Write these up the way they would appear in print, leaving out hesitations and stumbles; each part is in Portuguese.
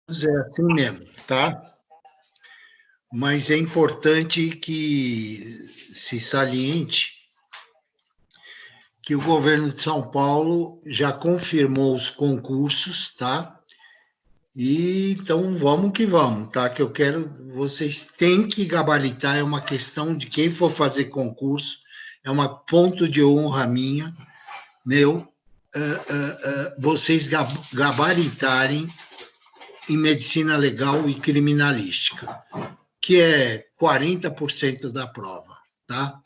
É assim mesmo, tá? Mas é importante que se saliente que o governo de São Paulo já confirmou os concursos, tá? E então vamos que vamos, tá? Que eu quero, vocês têm que gabaritar, é uma questão de quem for fazer concurso, é um ponto de honra minha, meu, vocês gabaritarem em medicina legal e criminalística, que é 40% da prova, tá?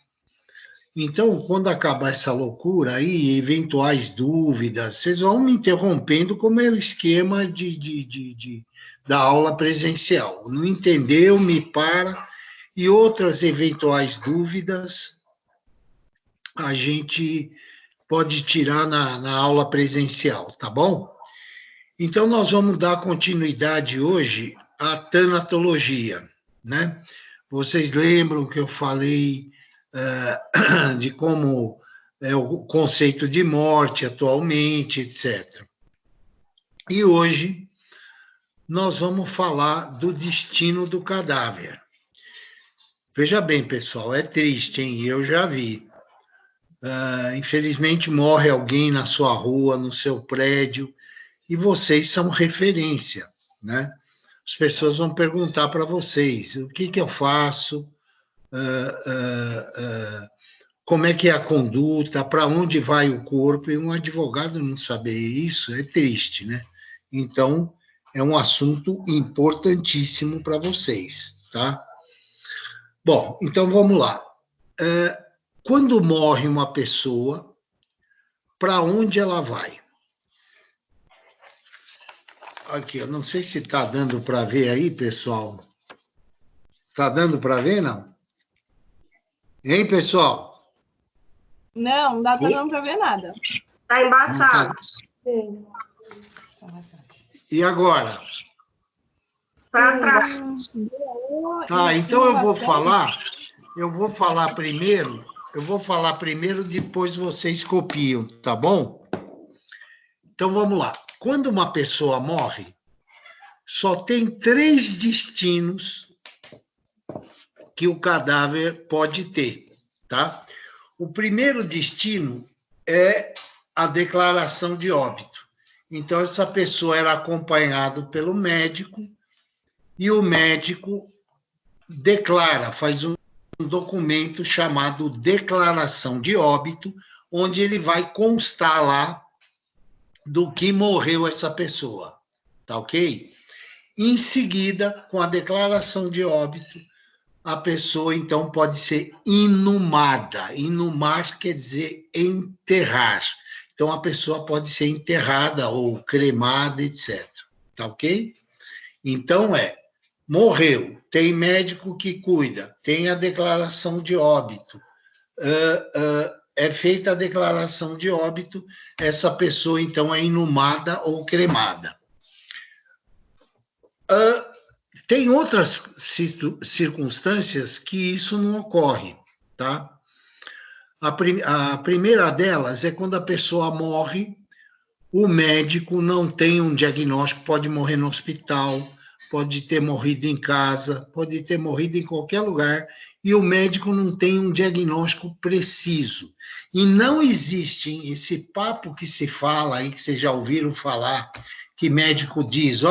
Então, quando acabar essa loucura aí, eventuais dúvidas, vocês vão me interrompendo como é o esquema da aula presencial. Não entendeu, me para. E outras eventuais dúvidas, a gente pode tirar na aula presencial, tá bom? Então, nós vamos dar continuidade hoje à tanatologia, né? Vocês lembram que eu falei de como é o conceito de morte atualmente, etc. E hoje nós vamos falar do destino do cadáver. Veja bem, pessoal, é triste, hein? Eu já vi. Infelizmente morre alguém na sua rua, no seu prédio, e vocês são referência, né? As pessoas vão perguntar para vocês, o que eu faço? Como é que é a conduta, para onde vai o corpo, e um advogado não saber isso é triste, né? Então, é um assunto importantíssimo para vocês, tá? Bom, então vamos lá. Quando morre uma pessoa, para onde ela vai? Aqui, eu não sei se está dando para ver aí, pessoal. Está dando para ver, não? Hein, pessoal? Não, não dá dando para ver nada. Está embaçado. E agora? Para trás. Tá, então eu vou falar primeiro, depois vocês copiam, tá bom? Então vamos lá. Quando uma pessoa morre, só tem 3 destinos que o cadáver pode ter, tá? O primeiro destino é a declaração de óbito. Então, essa pessoa era acompanhada pelo médico e o médico declara, faz um documento chamado declaração de óbito, onde ele vai constar lá do que morreu essa pessoa, tá ok? Em seguida, com a declaração de óbito, a pessoa, então, pode ser inumada. Inumar quer dizer enterrar. Então, a pessoa pode ser enterrada ou cremada, etc. Tá ok? Então, morreu, tem médico que cuida, tem a declaração de óbito, é feita a declaração de óbito, essa pessoa, então, é inumada ou cremada. Tem outras circunstâncias que isso não ocorre, tá? A primeira delas é quando a pessoa morre, o médico não tem um diagnóstico, pode morrer no hospital, pode ter morrido em casa, pode ter morrido em qualquer lugar, e o médico não tem um diagnóstico preciso. E não existe esse papo que se fala aí, que vocês já ouviram falar, que médico diz,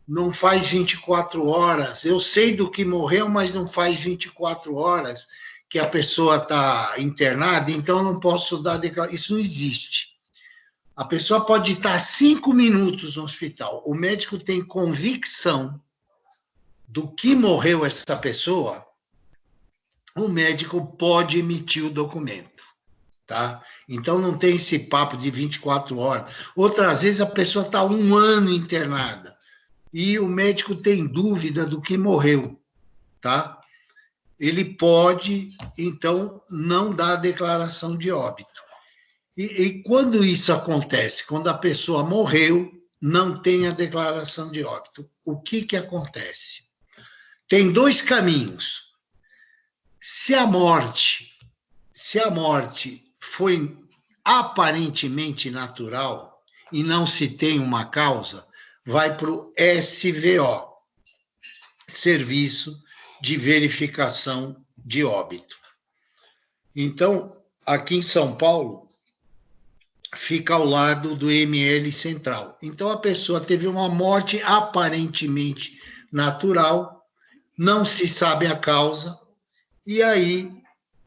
não faz 24 horas, eu sei do que morreu, mas não faz 24 horas que a pessoa está internada, então eu não posso dar declaração. Isso não existe. A pessoa pode estar 5 minutos no hospital, o médico tem convicção do que morreu essa pessoa, o médico pode emitir o documento, tá? Então não tem esse papo de 24 horas. Outras vezes a pessoa está 1 ano internada, e o médico tem dúvida do que morreu, tá? Ele pode, então, não dar a declaração de óbito. E quando isso acontece? Quando a pessoa morreu, não tem a declaração de óbito. O que acontece? Tem 2 caminhos. Se a morte foi aparentemente natural e não se tem uma causa, vai para o SVO, Serviço de Verificação de Óbito. Então, aqui em São Paulo, fica ao lado do ML Central. Então, a pessoa teve uma morte aparentemente natural, não se sabe a causa, e aí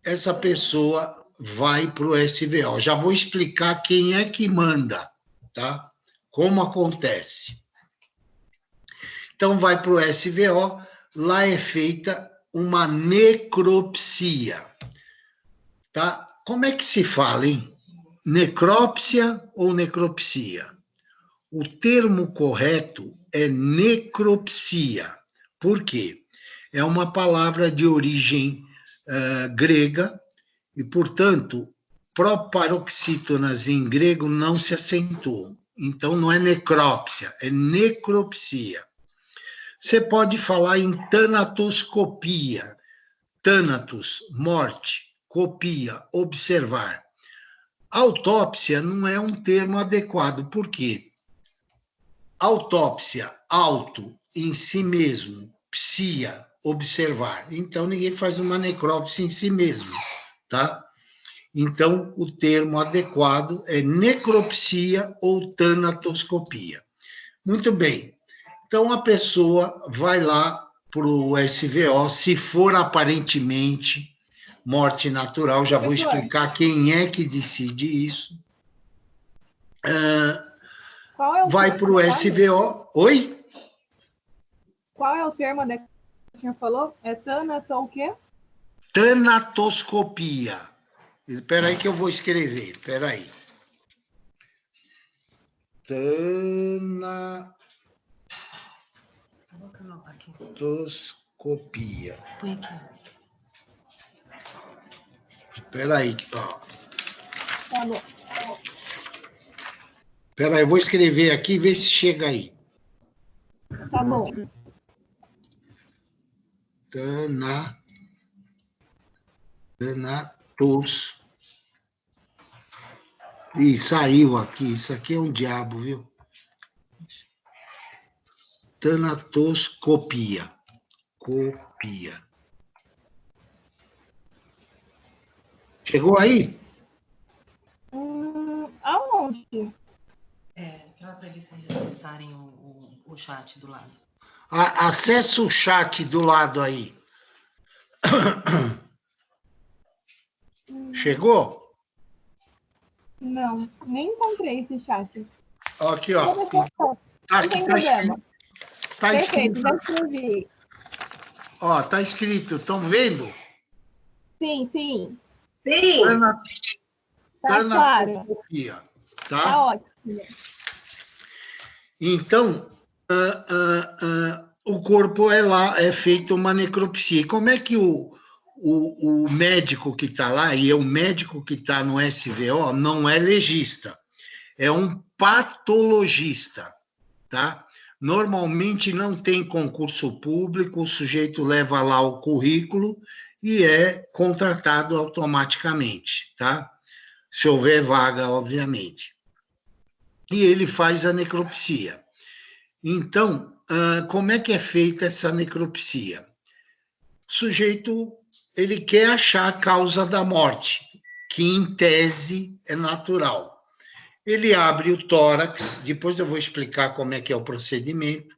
essa pessoa vai para o SVO. Já vou explicar quem é que manda, tá? Como acontece. Então, vai para o SVO, lá é feita uma necropsia, tá? Como é que se fala, hein? Necrópsia ou necropsia? O termo correto é necropsia. Por quê? É uma palavra de origem grega e, portanto, proparoxítonas em grego não se acentuam. Então, não é necrópsia, é necropsia. Você pode falar em tanatoscopia. Thanatos, morte, copia, observar. Autópsia não é um termo adequado. Por quê? Autópsia, auto, em si mesmo, psia, observar. Então, ninguém faz uma necrópsia em si mesmo, tá? Então, o termo adequado é necropsia ou tanatoscopia. Muito bem. Então, a pessoa vai lá para o SVO, se for aparentemente morte natural, já vou explicar quem é que decide isso. Qual é o Vai para o SVO. Oi? Qual é o termo que o senhor falou? É tanato o quê? Tanatoscopia. Espera aí que eu vou escrever. Espera aí. Tanatoscopia. Põe aqui. Espera aí. Ó. Tá bom. Espera aí, eu vou escrever aqui e ver se chega aí. Tá bom. Thanatos. Ih, saiu aqui. Isso aqui é um diabo, viu? Tanatoscopia. Copia. Chegou aí? Aonde? Fala para eles acessarem o chat do lado. Acesse o chat do lado aí. Chegou? Não, nem encontrei esse chat. Aqui, ó. Tá, Aqui não tem tá problema. escrito. Tá Perfeito, escrito. já escrevi. Ó, tá escrito. Estão vendo? Sim, sim. Sim. Tá claro. Tanatoscopia, Tá tá? ótimo. Então, o corpo é feito uma necropsia. E como é que o médico que está lá, e é o médico que está no SVO, não é legista, é um patologista, tá? Normalmente não tem concurso público, o sujeito leva lá o currículo e é contratado automaticamente, tá? Se houver vaga, obviamente. E ele faz a necropsia. Então, como é que é feita essa necropsia? O sujeito, ele quer achar a causa da morte, que em tese é natural. Ele abre o tórax, depois eu vou explicar como é que é o procedimento.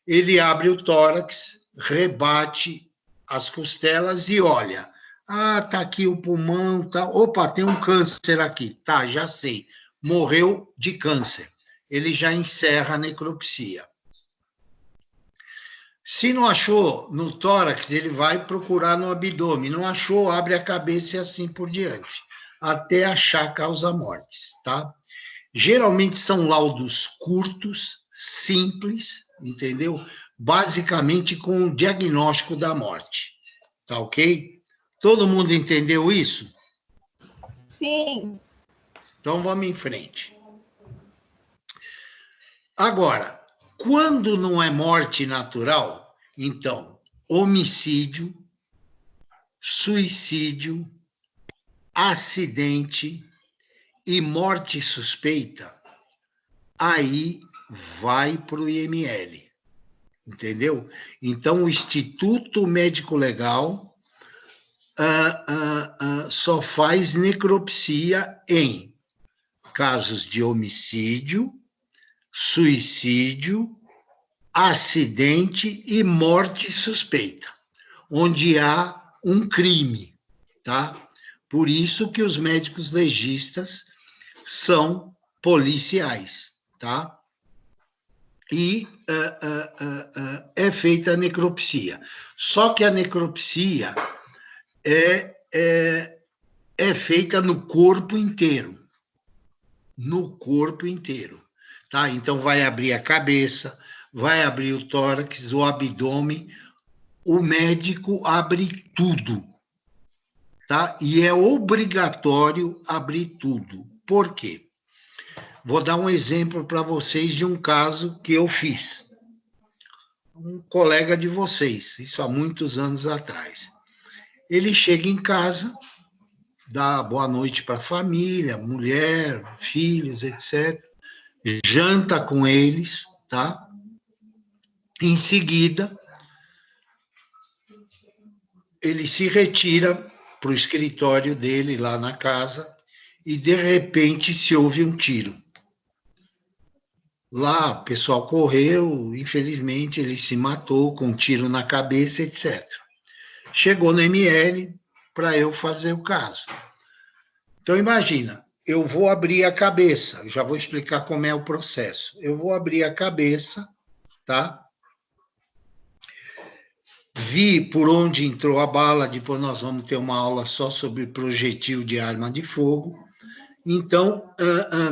Ele abre o tórax, rebate as costelas e olha. Tá aqui o pulmão, tá. Opa, tem um câncer aqui. Tá, já sei. Morreu de câncer. Ele já encerra a necropsia. Se não achou no tórax, ele vai procurar no abdômen. Não achou, abre a cabeça e assim por diante, até achar causa-mortes, tá? Geralmente são laudos curtos, simples, entendeu? Basicamente com o diagnóstico da morte, tá ok? Todo mundo entendeu isso? Sim. Então vamos em frente. Agora, quando não é morte natural, então, homicídio, suicídio, acidente e morte suspeita, aí vai para o IML. Entendeu? Então, o Instituto Médico Legal só faz necropsia em casos de homicídio, suicídio, acidente e morte suspeita, onde há um crime, tá? Por isso que os médicos legistas são policiais, tá? E é feita a necropsia. Só que a necropsia é feita no corpo inteiro. No corpo inteiro. Tá? Então, vai abrir a cabeça, vai abrir o tórax, o abdômen. O médico abre tudo. Tá? E é obrigatório abrir tudo. Por quê? Vou dar um exemplo para vocês de um caso que eu fiz. Um colega de vocês, isso há muitos anos atrás. Ele chega em casa, dá boa noite para a família, mulher, filhos, etc. Janta com eles, tá? Em seguida, ele se retira para o escritório dele, lá na casa, e, de repente, se ouve um tiro. Lá, o pessoal correu, infelizmente, ele se matou com um tiro na cabeça, etc. Chegou no ML para eu fazer o caso. Então, imagina, eu vou abrir a cabeça, já vou explicar como é o processo. Eu vou abrir a cabeça, tá? Vi por onde entrou a bala, depois nós vamos ter uma aula só sobre projetil de arma de fogo. Então,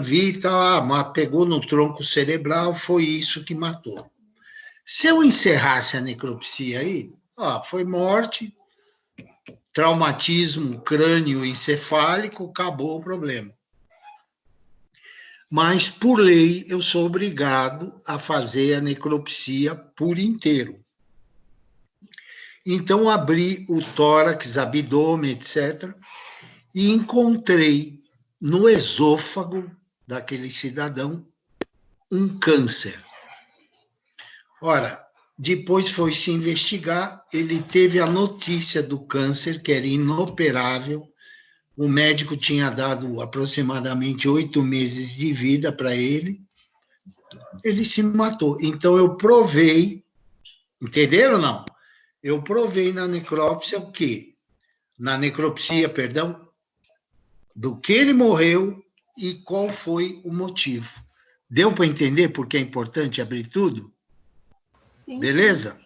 vi, tá, pegou no tronco cerebral, foi isso que matou. Se eu encerrasse a necropsia aí, foi morte, traumatismo crânioencefálico, acabou o problema. Mas, por lei, eu sou obrigado a fazer a necropsia por inteiro. Então, abri o tórax, abdômen, etc., e encontrei no esôfago daquele cidadão um câncer. Ora, depois foi se investigar, ele teve a notícia do câncer, que era inoperável, o médico tinha dado aproximadamente 8 meses de vida para ele, ele se matou. Então, eu provei, entenderam ou não? Eu provei na necropsia o quê? Na necropsia, perdão, do que ele morreu e qual foi o motivo. Deu para entender por que é importante abrir tudo? Sim. Beleza?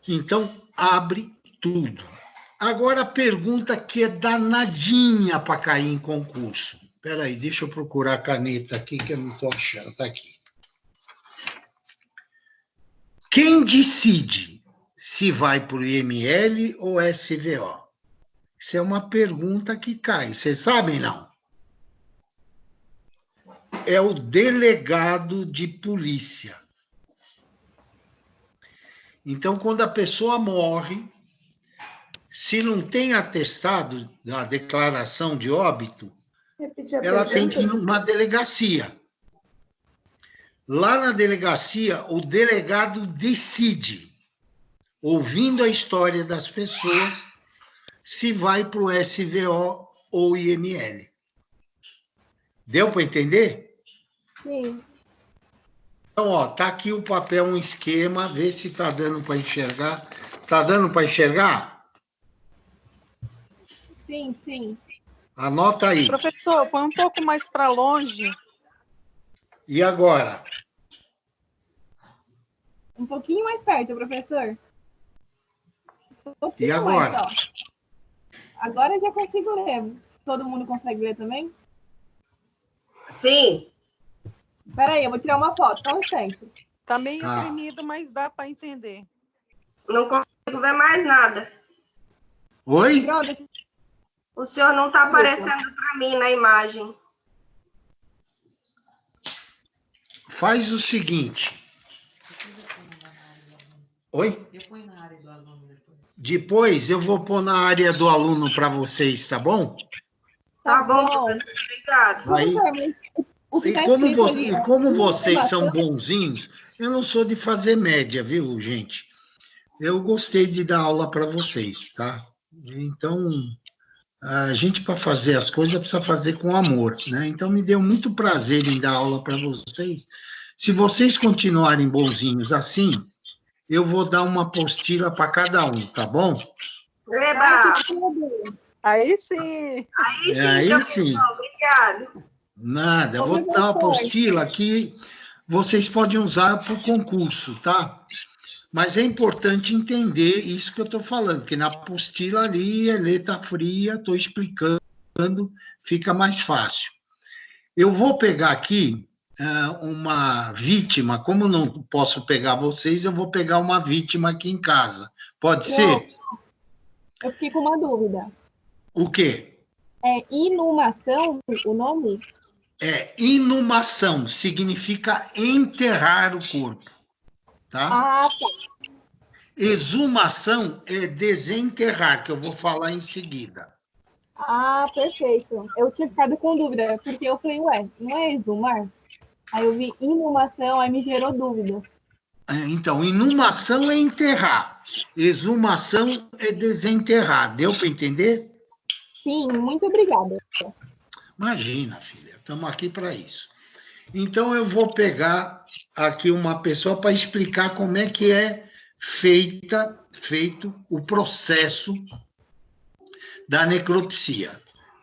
Então, abre tudo. Agora, a pergunta que é danadinha para cair em concurso. Espera aí, deixa eu procurar a caneta aqui, que eu não estou achando. Está aqui. Quem decide se vai para o IML ou SVO? Isso é uma pergunta que cai. Vocês sabem, não? É o delegado de polícia. Então, quando a pessoa morre, se não tem atestado da declaração de óbito, ela tem que ir numa delegacia. Lá na delegacia, o delegado decide, ouvindo a história das pessoas, se vai para o SVO ou IML. Deu para entender? Sim. Então, tá aqui o papel, um esquema, vê se está dando para enxergar. Está dando para enxergar? Sim, sim. Anota aí. Professor, põe um pouco mais para longe. E agora? Um pouquinho mais perto, professor. E agora? Mais, agora eu já consigo ler. Todo mundo consegue ler também? Sim. Espera aí, eu vou tirar uma foto, só um instante. Está meio tremido, mas dá para entender. Não consigo ver mais nada. Oi? Pronto. O senhor não está aparecendo para mim na imagem. Faz o seguinte. Oi? Eu ponho na área do aluno depois. Depois eu vou pôr na área do aluno para vocês, tá bom? Tá bom, professor. Obrigado. Aí, Professor, mas O que E tá como, escrito ali, ó, como vocês são incubação, bonzinhos, eu não sou de fazer média, viu, gente? Eu gostei de dar aula para vocês, tá? Então, a gente, para fazer as coisas, precisa fazer com amor, né? Então, me deu muito prazer em dar aula para vocês. Se vocês continuarem bonzinhos assim, eu vou dar uma apostila para cada um, tá bom? Eba! ai, que tudo. Aí sim. Aí sim, Aí professor, sim, obrigado. nada. Eu Como vou dar uma foi? apostila que vocês podem usar para o concurso, tá? Mas é importante entender isso que eu estou falando, que na apostila ali é letra fria, estou explicando, fica mais fácil. Eu vou pegar aqui uma vítima, como não posso pegar vocês, eu vou pegar uma vítima aqui em casa. Pode ser? Eu fiquei com uma dúvida. O quê? É inumação o nome? É inumação, significa enterrar o corpo, tá? Ah, tá. Exumação é desenterrar, que eu vou falar em seguida. Ah, perfeito. Eu tinha ficado com dúvida, porque eu falei, ué, não é exumar? Aí eu vi inumação, aí me gerou dúvida. Então, inumação é enterrar, exumação é desenterrar. Deu para entender? Sim, muito obrigada. Imagina, filha, estamos aqui para isso. Então, eu vou pegar aqui uma pessoa para explicar como é que é feito o processo da necropsia.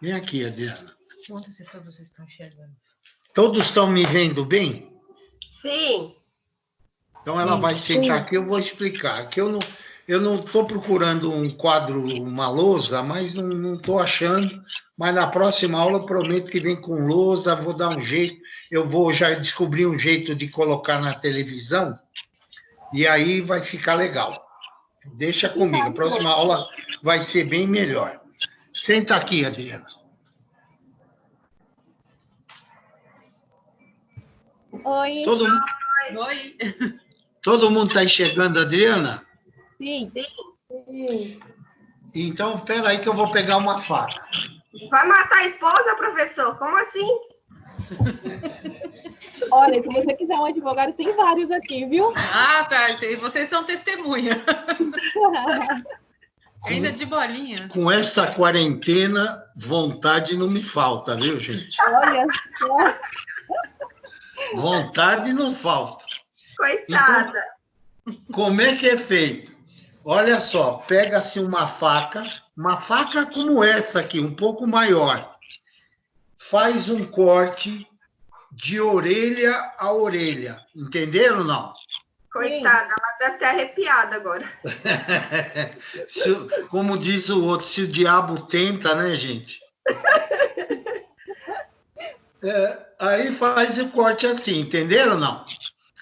Vem aqui, Adriana. Ontem se todos estão enxergando. Todos estão me vendo bem? Sim. Então, ela vai sentar aqui, eu vou explicar. Aqui eu não estou procurando um quadro, uma lousa, mas não estou achando. Mas na próxima aula eu prometo que vem com lousa, vou dar um jeito. Eu vou já descobrir um jeito de colocar na televisão e aí vai ficar legal. Deixa comigo, a próxima aula vai ser bem melhor. Senta aqui, Adriana. Oi. Oi. Todo mundo está enxergando a Adriana? Sim. Sim. Então, espera aí que eu vou pegar uma faca. Vai matar a esposa, professor? Como assim? Olha, se você quiser um advogado, tem vários aqui, viu? Ah, tá. Vocês são testemunha. Ainda de bolinha. Com essa quarentena, vontade não me falta, viu, gente? Olha só. Vontade não falta. Coitada. Então, como é que é feito? Olha só, pega-se uma faca como essa aqui, um pouco maior. Faz um corte de orelha a orelha. Entenderam ou não? Coitada, ela deve ter arrepiado agora. Como diz o outro, se o diabo tenta, né, gente? Aí faz o corte assim, entenderam ou não?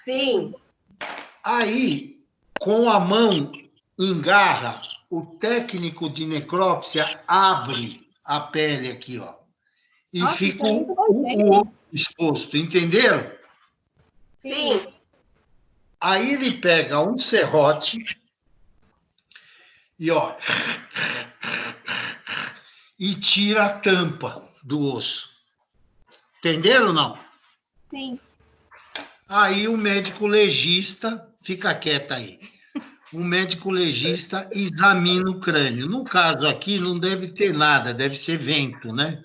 Sim. Aí, com a mão engarra, o técnico de necrópsia abre a pele aqui, ó. E Nossa, fica isso é muito o osso exposto, entenderam? Sim. Aí ele pega um serrote e, ó, e tira a tampa do osso. Entenderam ou não? Sim. Aí o médico legista, fica quieto aí, o médico legista examina o crânio. No caso aqui, não deve ter nada, deve ser vento, né?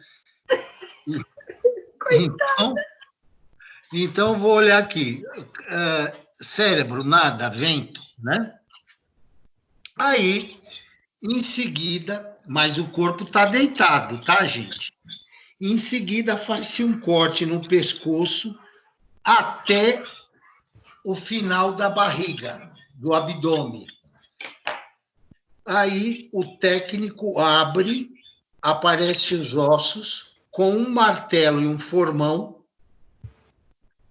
Então vou olhar aqui. Cérebro, nada, vento, né? Aí, em seguida, mas o corpo está deitado, tá, gente? Em seguida, faz-se um corte no pescoço até o final da barriga, do abdômen. Aí o técnico abre, aparecem os ossos, com um martelo e um formão,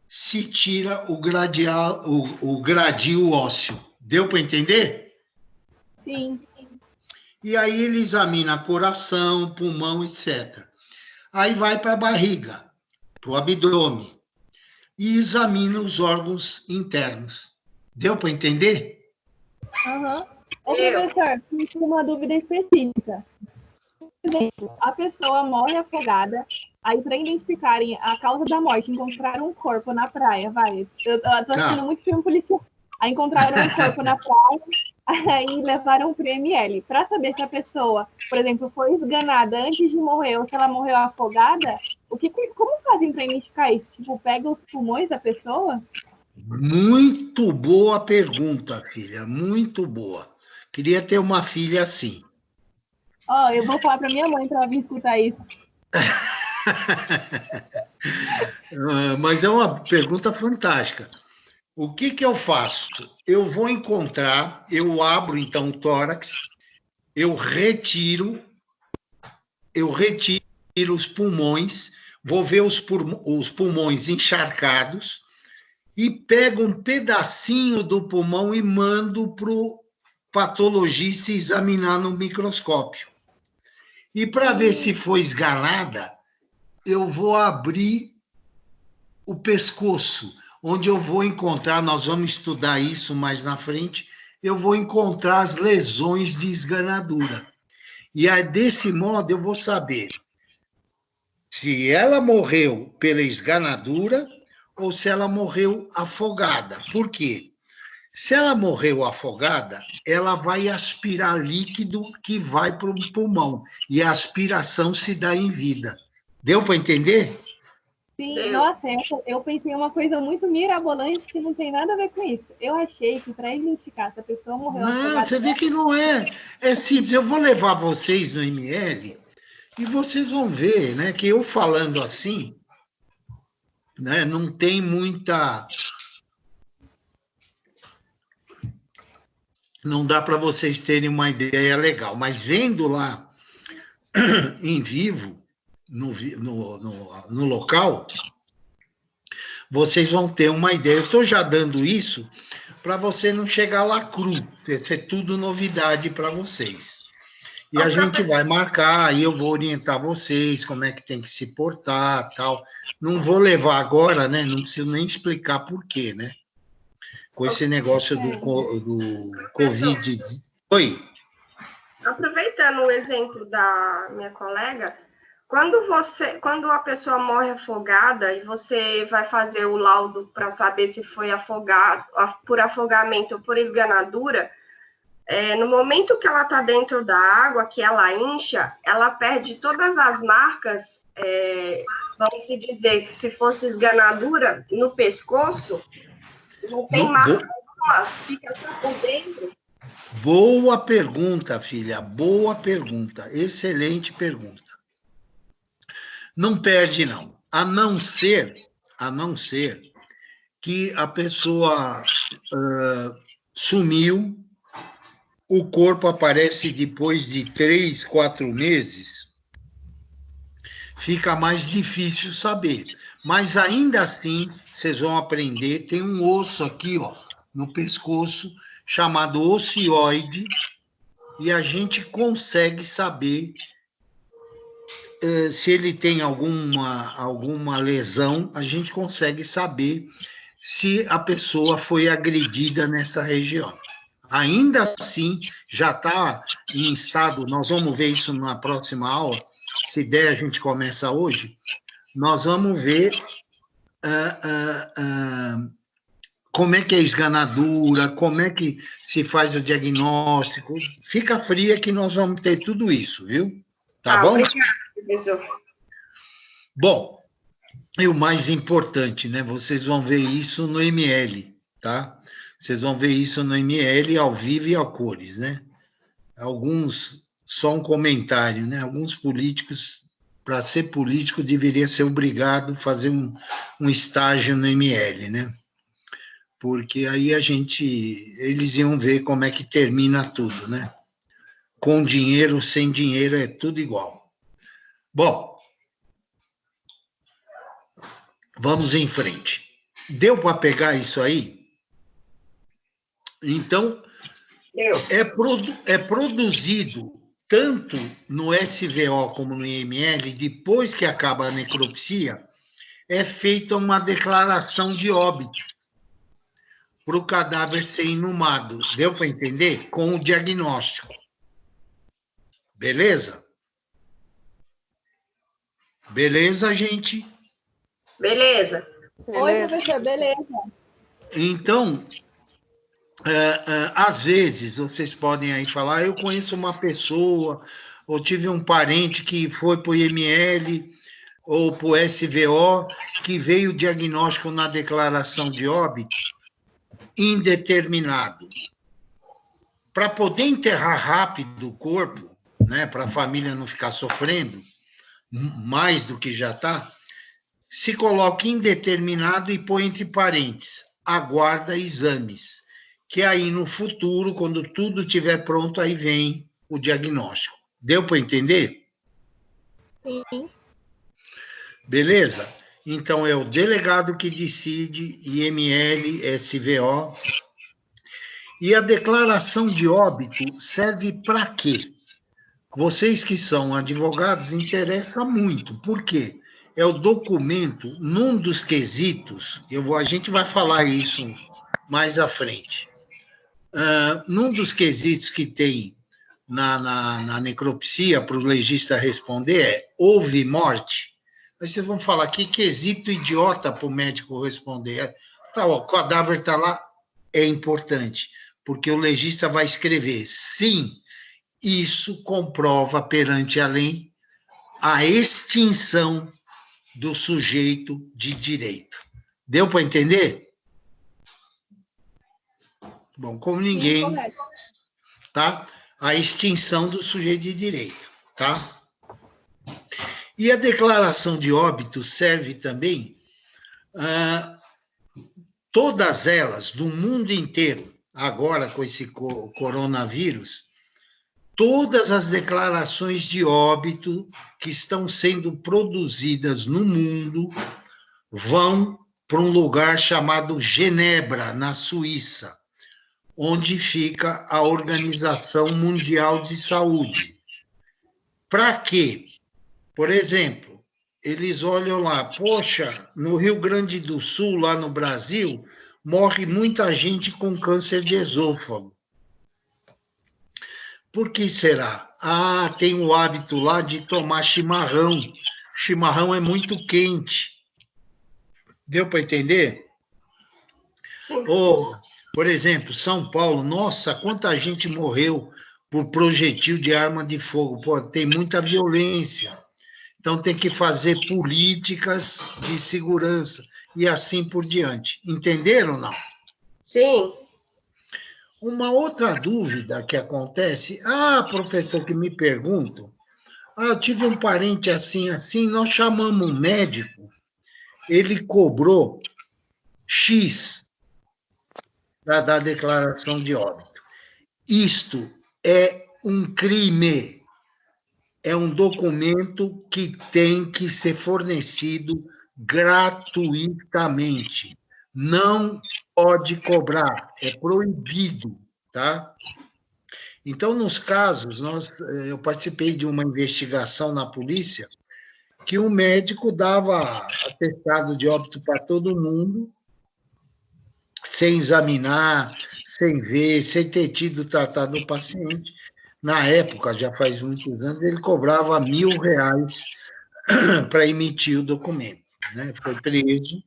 se tira o gradil ósseo. Deu para entender? Sim. E aí ele examina coração, pulmão, etc. Aí vai para a barriga, para o abdômen, e examina os órgãos internos. Deu para entender? Aham. Ô, professor, tenho uma dúvida específica. Por exemplo, a pessoa morre afogada, Aí, para identificarem a causa da morte, encontraram um corpo na praia, vai. Eu tô assistindo muito filme policial. Aí encontraram um corpo na praia, aí levaram para o ML. Para saber se a pessoa, por exemplo, foi esganada antes de morrer ou se ela morreu afogada, como fazem para identificar isso? Tipo, pega os pulmões da pessoa? Muito boa pergunta, filha, muito boa. Queria ter uma filha assim. Ó, eu vou falar para minha mãe para ela vir escutar isso. Mas é uma pergunta fantástica. O que eu faço? Eu vou encontrar, eu abro então o tórax, eu retiro os pulmões, vou ver os pulmões encharcados e pego um pedacinho do pulmão e mando para o patologista examinar no microscópio. E para ver se foi esganada, eu vou abrir o pescoço, onde eu vou encontrar, nós vamos estudar isso mais na frente, eu vou encontrar as lesões de esganadura. E aí, desse modo, eu vou saber se ela morreu pela esganadura ou se ela morreu afogada. Por quê? Se ela morreu afogada, ela vai aspirar líquido que vai para o pulmão. E a aspiração se dá em vida. Deu para entender? Sim, nossa, eu pensei uma coisa muito mirabolante que não tem nada a ver com isso. Eu achei que para identificar se a pessoa morreu afogada... Não, você vê que não é. É simples. Eu vou levar vocês no ML e vocês vão ver, né, que eu falando assim, né, não tem muita... Não dá para vocês terem uma ideia legal, mas vendo lá em vivo, no local, vocês vão ter uma ideia. Eu estou já dando isso para você não chegar lá cru, vai ser tudo novidade para vocês. E a gente vai marcar, e eu vou orientar vocês como é que tem que se portar, tal. Não vou levar agora, né? Não preciso nem explicar por quê, né? Com esse negócio do Covid. Oi. Aproveitando o exemplo da minha colega, quando a pessoa morre afogada e você vai fazer o laudo para saber se foi afogado por afogamento ou por esganadura, no momento que ela está dentro da água, que ela incha, ela perde todas as marcas, vamos se dizer que se fosse esganadura no pescoço, não tem marca nenhuma, fica só por dentro. Boa pergunta, filha, boa pergunta, excelente pergunta. Não perde, não. A não ser que a pessoa sumiu, o corpo aparece depois de 3, 4 meses, fica mais difícil saber. Mas ainda assim, vocês vão aprender, tem um osso aqui, ó, no pescoço, chamado ocioide, e a gente consegue saber se ele tem alguma lesão, a gente consegue saber se a pessoa foi agredida nessa região. Ainda assim, já está em estado, nós vamos ver isso na próxima aula, se der a gente começa hoje, nós vamos ver como é que é a esganadura, como é que se faz o diagnóstico. Fica fria que nós vamos ter tudo isso, viu? Tá bom? Obrigada, professor. Bom, e o mais importante, né? Vocês vão ver isso no ML, tá? Vocês vão ver isso no ML ao vivo e ao cores, né? Alguns, só um comentário, né? Alguns políticos, para ser político, deveria ser obrigado a fazer um estágio no ML, né? Porque aí eles iam ver como é que termina tudo, né? Com dinheiro, sem dinheiro, é tudo igual. Bom, vamos em frente. Deu para pegar isso aí? Então, é produzido tanto no SVO como no IML, depois que acaba a necropsia, é feita uma declaração de óbito para o cadáver ser inumado. Deu para entender? Com o diagnóstico. Beleza? Beleza, gente? Beleza. Oi, professor, beleza. Então, às vezes, vocês podem aí falar, eu conheço uma pessoa, ou tive um parente que foi para o IML, ou para o SVO, que veio o diagnóstico na declaração de óbito indeterminado. Para poder enterrar rápido o corpo, né, para a família não ficar sofrendo, mais do que já está, se coloca indeterminado e põe entre parênteses, aguarda exames, que aí no futuro, quando tudo estiver pronto, aí vem o diagnóstico. Deu para entender? Sim. Beleza? Então, é o delegado que decide, IML, SVO. E a declaração de óbito serve para quê? Vocês que são advogados, interessa muito. Por quê? É o documento, num dos quesitos, a gente vai falar isso mais à frente. Num dos quesitos que tem na necropsia, para o legista responder, houve morte. Aí vocês vão falar, que quesito idiota para o médico responder. Tá, ó, o cadáver está lá, é importante, porque o legista vai escrever, sim, isso comprova perante a lei a extinção do sujeito de direito. Deu para entender? Bom, como ninguém, tá? A extinção do sujeito de direito, tá? E a declaração de óbito serve também, todas elas, do mundo inteiro, agora com esse coronavírus, todas as declarações de óbito que estão sendo produzidas no mundo vão para um lugar chamado Genebra, na Suíça, onde fica a Organização Mundial de Saúde. Para quê? Por exemplo, eles olham lá, poxa, no Rio Grande do Sul, lá no Brasil, morre muita gente com câncer de esôfago. Por que será? Tem o hábito lá de tomar chimarrão. Chimarrão é muito quente. Deu para entender? Ou, por exemplo, São Paulo, nossa, quanta gente morreu por projetil de arma de fogo. Pô, tem muita violência. Então, tem que fazer políticas de segurança e assim por diante. Entenderam ou não? Sim. Uma outra dúvida que acontece, professor, que me perguntam, eu tive um parente assim, nós chamamos um médico, ele cobrou X para dar declaração de óbito. Isto é um crime, é um documento que tem que ser fornecido gratuitamente. Não pode cobrar, é proibido, tá? Então, nos casos, eu participei de uma investigação na polícia que o médico dava atestado de óbito para todo mundo, sem examinar, sem ver, sem ter tido tratado o paciente. Na época, já faz muitos anos, ele cobrava R$1.000 para emitir o documento, né? Foi preso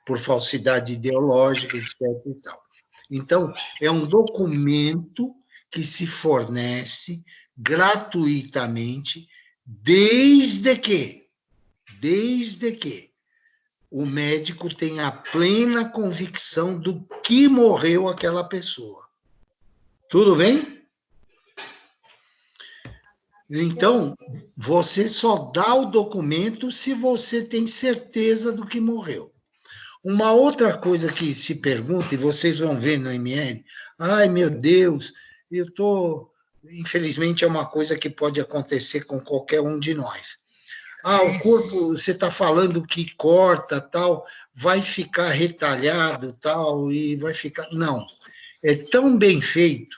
por falsidade ideológica, etc. e tal. Então, é um documento que se fornece gratuitamente, desde que o médico tenha a plena convicção do que morreu aquela pessoa. Tudo bem? Então, você só dá o documento se você tem certeza do que morreu. Uma outra coisa que se pergunta, e vocês vão ver no ML, ai, meu Deus, infelizmente é uma coisa que pode acontecer com qualquer um de nós. O corpo, você está falando que corta, tal, vai ficar retalhado, tal, e vai ficar... Não, é tão bem feito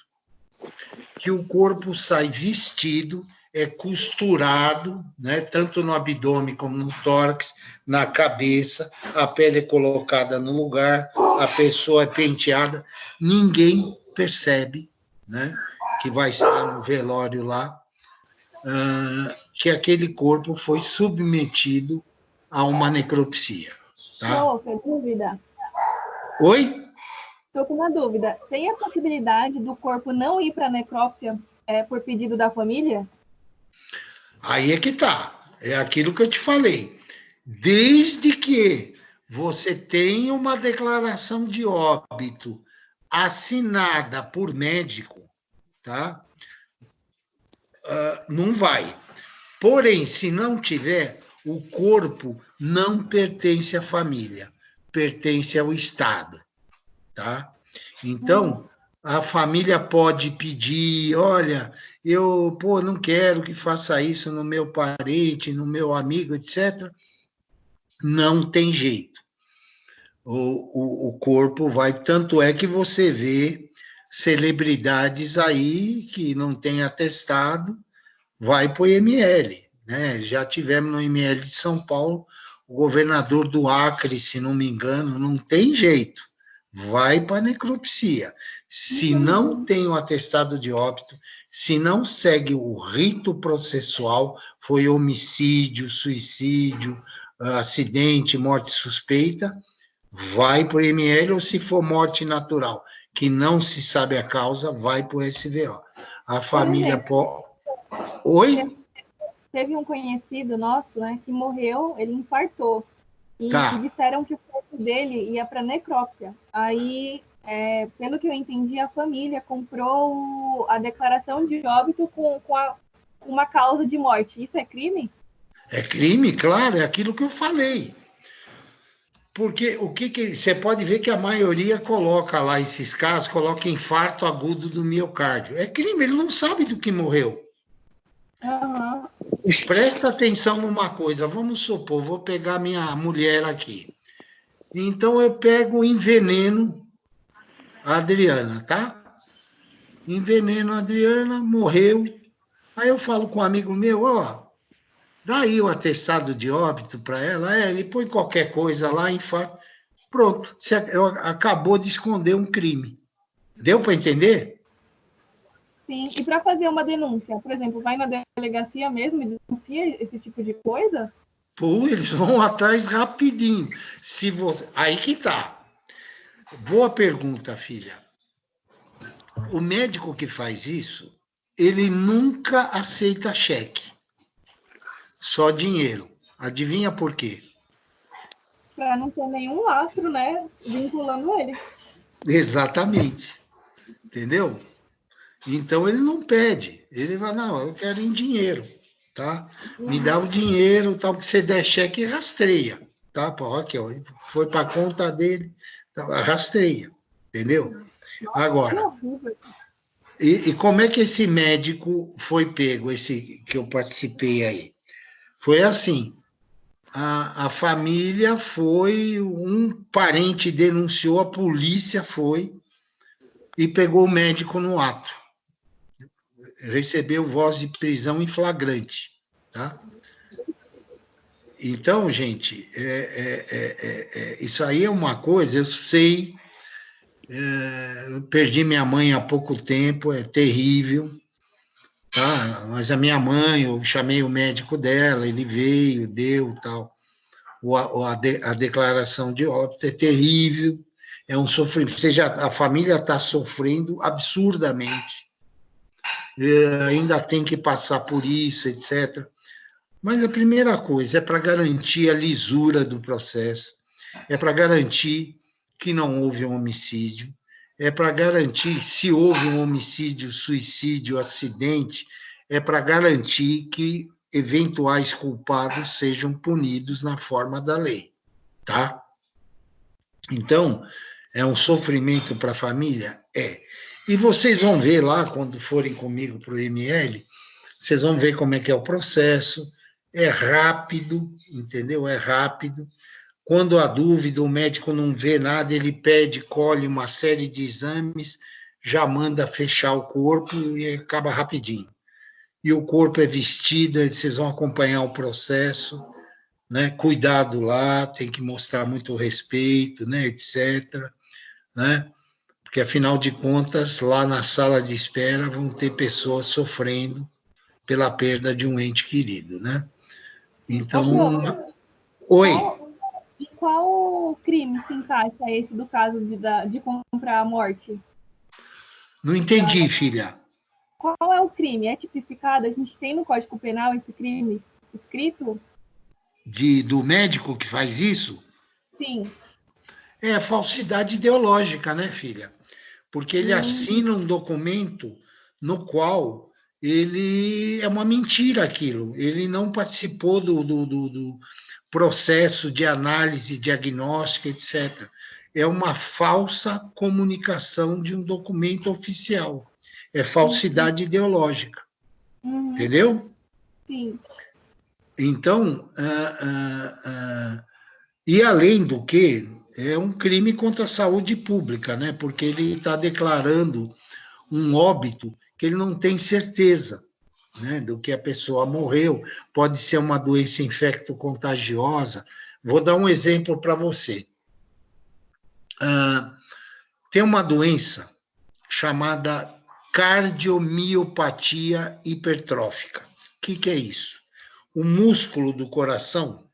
que o corpo sai vestido, é costurado, né, tanto no abdômen como no tórax, na cabeça, a pele é colocada no lugar, a pessoa é penteada, ninguém percebe, né, que vai estar no velório lá, que aquele corpo foi submetido a uma necropsia. Tá? Outra dúvida. Oi? Estou com uma dúvida. Tem a possibilidade do corpo não ir para a necrópsia por pedido da família? Aí é que tá. É aquilo que eu te falei. Desde que você tenha uma declaração de óbito assinada por médico, tá? Não vai. Porém, se não tiver, o corpo não pertence à família, pertence ao Estado, tá? Então, a família pode pedir, olha, eu não quero que faça isso no meu parente, no meu amigo, etc. Não tem jeito. O corpo vai... Tanto é que você vê celebridades aí que não tem atestado, vai para o IML, né? Já tivemos no IML de São Paulo, o governador do Acre, se não me engano, não tem jeito, vai para a necropsia. Se não tem o atestado de óbito, se não segue o rito processual, foi homicídio, suicídio, acidente, morte suspeita, vai para o IML, ou se for morte natural, que não se sabe a causa, vai para o SVO. A família pode... Oi? Teve um conhecido nosso, né, que morreu, ele infartou. E disseram que o corpo dele ia para necrópsia. Aí, pelo que eu entendi, a família comprou a declaração de óbito com uma causa de morte. Isso é crime? É crime, claro, é aquilo que eu falei. Porque o que você pode ver que a maioria coloca lá esses casos, coloca infarto agudo do miocárdio. É crime, ele não sabe do que morreu. Uhum. Presta atenção numa coisa, vamos supor, vou pegar minha mulher aqui. Então eu pego, enveneno a Adriana, tá? Enveneno a Adriana, morreu. Aí eu falo com um amigo meu, dá aí o atestado de óbito para ela. Ele põe qualquer coisa lá, infarto. Pronto, você acabou de esconder um crime. Deu para entender? Sim, e para fazer uma denúncia, por exemplo, vai na delegacia mesmo e denuncia esse tipo de coisa? Pô, eles vão atrás rapidinho. Se você... Aí que tá. Boa pergunta, filha. O médico que faz isso, ele nunca aceita cheque. Só dinheiro. Adivinha por quê? Para não ter nenhum lastro, né, vinculando ele. Exatamente. Entendeu? Então ele não pede. Ele vai, não, eu quero em dinheiro, tá? Me dá o dinheiro, tal, que você der cheque, rastreia, tá? Aqui, ó, foi para a conta dele, tá, rastreia, entendeu? Agora, e como é que esse médico foi pego, esse que eu participei aí? Foi assim, a família foi, um parente denunciou, a polícia foi e pegou o médico no ato. Recebeu voz de prisão em flagrante, tá? Então, gente, isso aí é uma coisa, eu sei, eu perdi minha mãe há pouco tempo, é terrível, tá? Mas a minha mãe, eu chamei o médico dela, ele veio, deu, tal. A declaração de óbito é terrível, é um sofrimento, a família está sofrendo absurdamente, ainda tem que passar por isso, etc. Mas a primeira coisa é para garantir a lisura do processo, é para garantir que não houve um homicídio, é para garantir, se houve um homicídio, suicídio, acidente, é para garantir que eventuais culpados sejam punidos na forma da lei, tá? Então, é um sofrimento para a família? É. E vocês vão ver lá, quando forem comigo para o ML, vocês vão ver como é que é o processo, é rápido, entendeu? É rápido. Quando há dúvida, o médico não vê nada, ele pede, colhe uma série de exames, já manda fechar o corpo e acaba rapidinho. E o corpo é vestido, vocês vão acompanhar o processo, né? Cuidado lá, tem que mostrar muito respeito, né? Etc., né? Porque, afinal de contas, lá na sala de espera vão ter pessoas sofrendo pela perda de um ente querido, né? Então, oi. E qual crime se encaixa esse do caso de comprar a morte? Não entendi, filha. Qual é o crime? É tipificado? A gente tem no Código Penal esse crime escrito? Do médico que faz isso? Sim. É falsidade ideológica, né, filha? Porque ele assina um documento no qual ele é uma mentira aquilo. Ele não participou do processo de análise diagnóstica, etc. É uma falsa comunicação de um documento oficial. É falsidade ideológica. Entendeu? Sim. Então, e além do que, é um crime contra a saúde pública, né? Porque ele está declarando um óbito que ele não tem certeza, né, do que a pessoa morreu. Pode ser uma doença infecto-contagiosa. Vou dar um exemplo para você. Tem uma doença chamada cardiomiopatia hipertrófica. O que é isso? O músculo do coração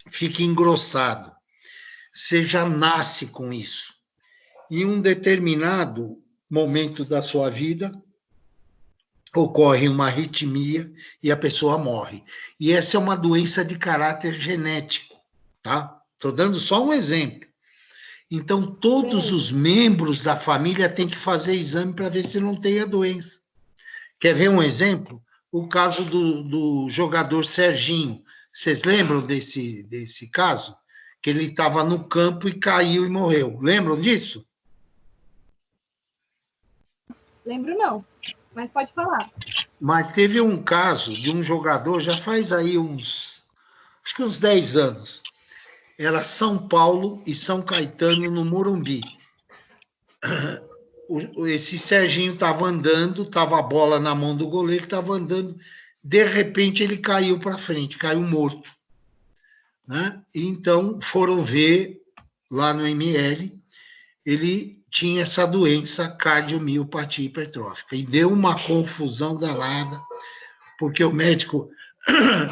fica engrossado. Você já nasce com isso. Em um determinado momento da sua vida, ocorre uma arritmia e a pessoa morre. E essa é uma doença de caráter genético, tá? Estou dando só um exemplo. Então, todos os membros da família têm que fazer exame para ver se não tem a doença. Quer ver um exemplo? O caso do jogador Serginho. Vocês lembram desse caso? Que ele estava no campo e caiu e morreu. Lembram disso? Lembro não, mas pode falar. Mas teve um caso de um jogador, já faz aí acho que uns 10 anos. Era São Paulo e São Caetano no Morumbi. Esse Serginho estava andando, estava a bola na mão do goleiro, estava andando, de repente ele caiu para frente, caiu morto. Né? Então foram ver lá no ML, ele tinha essa doença cardiomiopatia hipertrófica. E deu uma confusão danada, porque o médico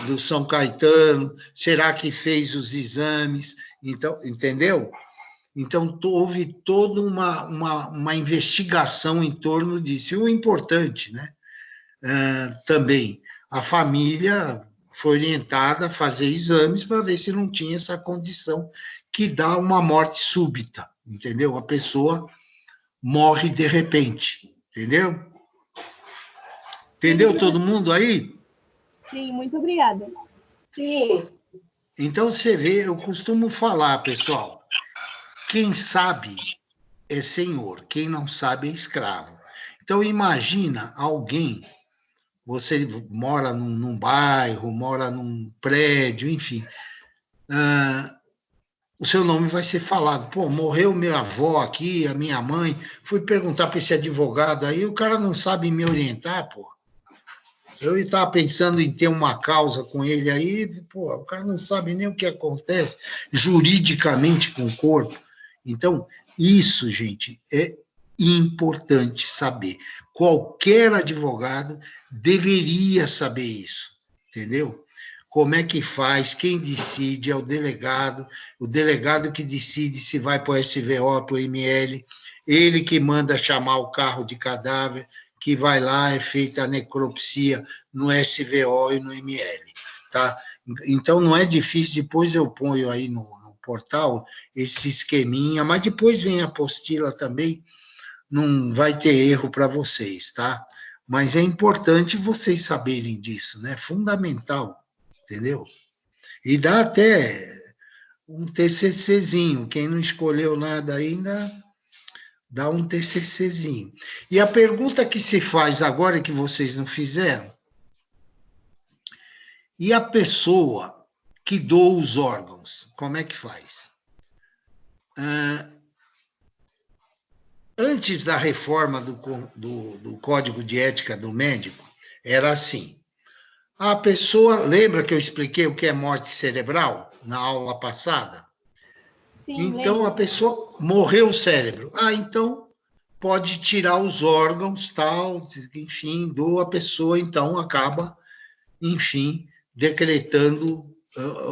do São Caetano, será que fez os exames? Então, entendeu? Então, houve toda uma investigação em torno disso. E o importante, né? Também, a família foi orientada a fazer exames para ver se não tinha essa condição que dá uma morte súbita, entendeu? A pessoa morre de repente, entendeu? Entendeu todo mundo aí? Sim, muito obrigada. Sim. Então, você vê, eu costumo falar, pessoal, quem sabe é senhor, quem não sabe é escravo. Então, imagina alguém, você mora num bairro, mora num prédio, enfim, o seu nome vai ser falado. Pô, morreu minha avó aqui, a minha mãe, fui perguntar para esse advogado aí, o cara não sabe me orientar, pô. Eu estava pensando em ter uma causa com ele aí, pô, o cara não sabe nem o que acontece juridicamente com o corpo. Então, isso, gente, é importante saber. Qualquer advogado deveria saber isso, entendeu? Como é que faz, quem decide é o delegado que decide se vai para o SVO, para o ML, ele que manda chamar o carro de cadáver, que vai lá, é feita a necropsia no SVO e no ML, tá? Então, não é difícil, depois eu ponho aí no portal esse esqueminha, mas depois vem a apostila também, não vai ter erro para vocês, tá? Mas é importante vocês saberem disso, né? Fundamental, entendeu? E dá até um TCCzinho, quem não escolheu nada ainda, dá um TCCzinho. E a pergunta que se faz agora, que vocês não fizeram, e a pessoa que doa os órgãos, como é que faz? Antes da reforma do Código de Ética do Médico, era assim. A pessoa, lembra que eu expliquei o que é morte cerebral na aula passada? Sim, então, lembro. a pessoa morreu o cérebro. Então, pode tirar os órgãos, tal, enfim, a pessoa, então, acaba, enfim, decretando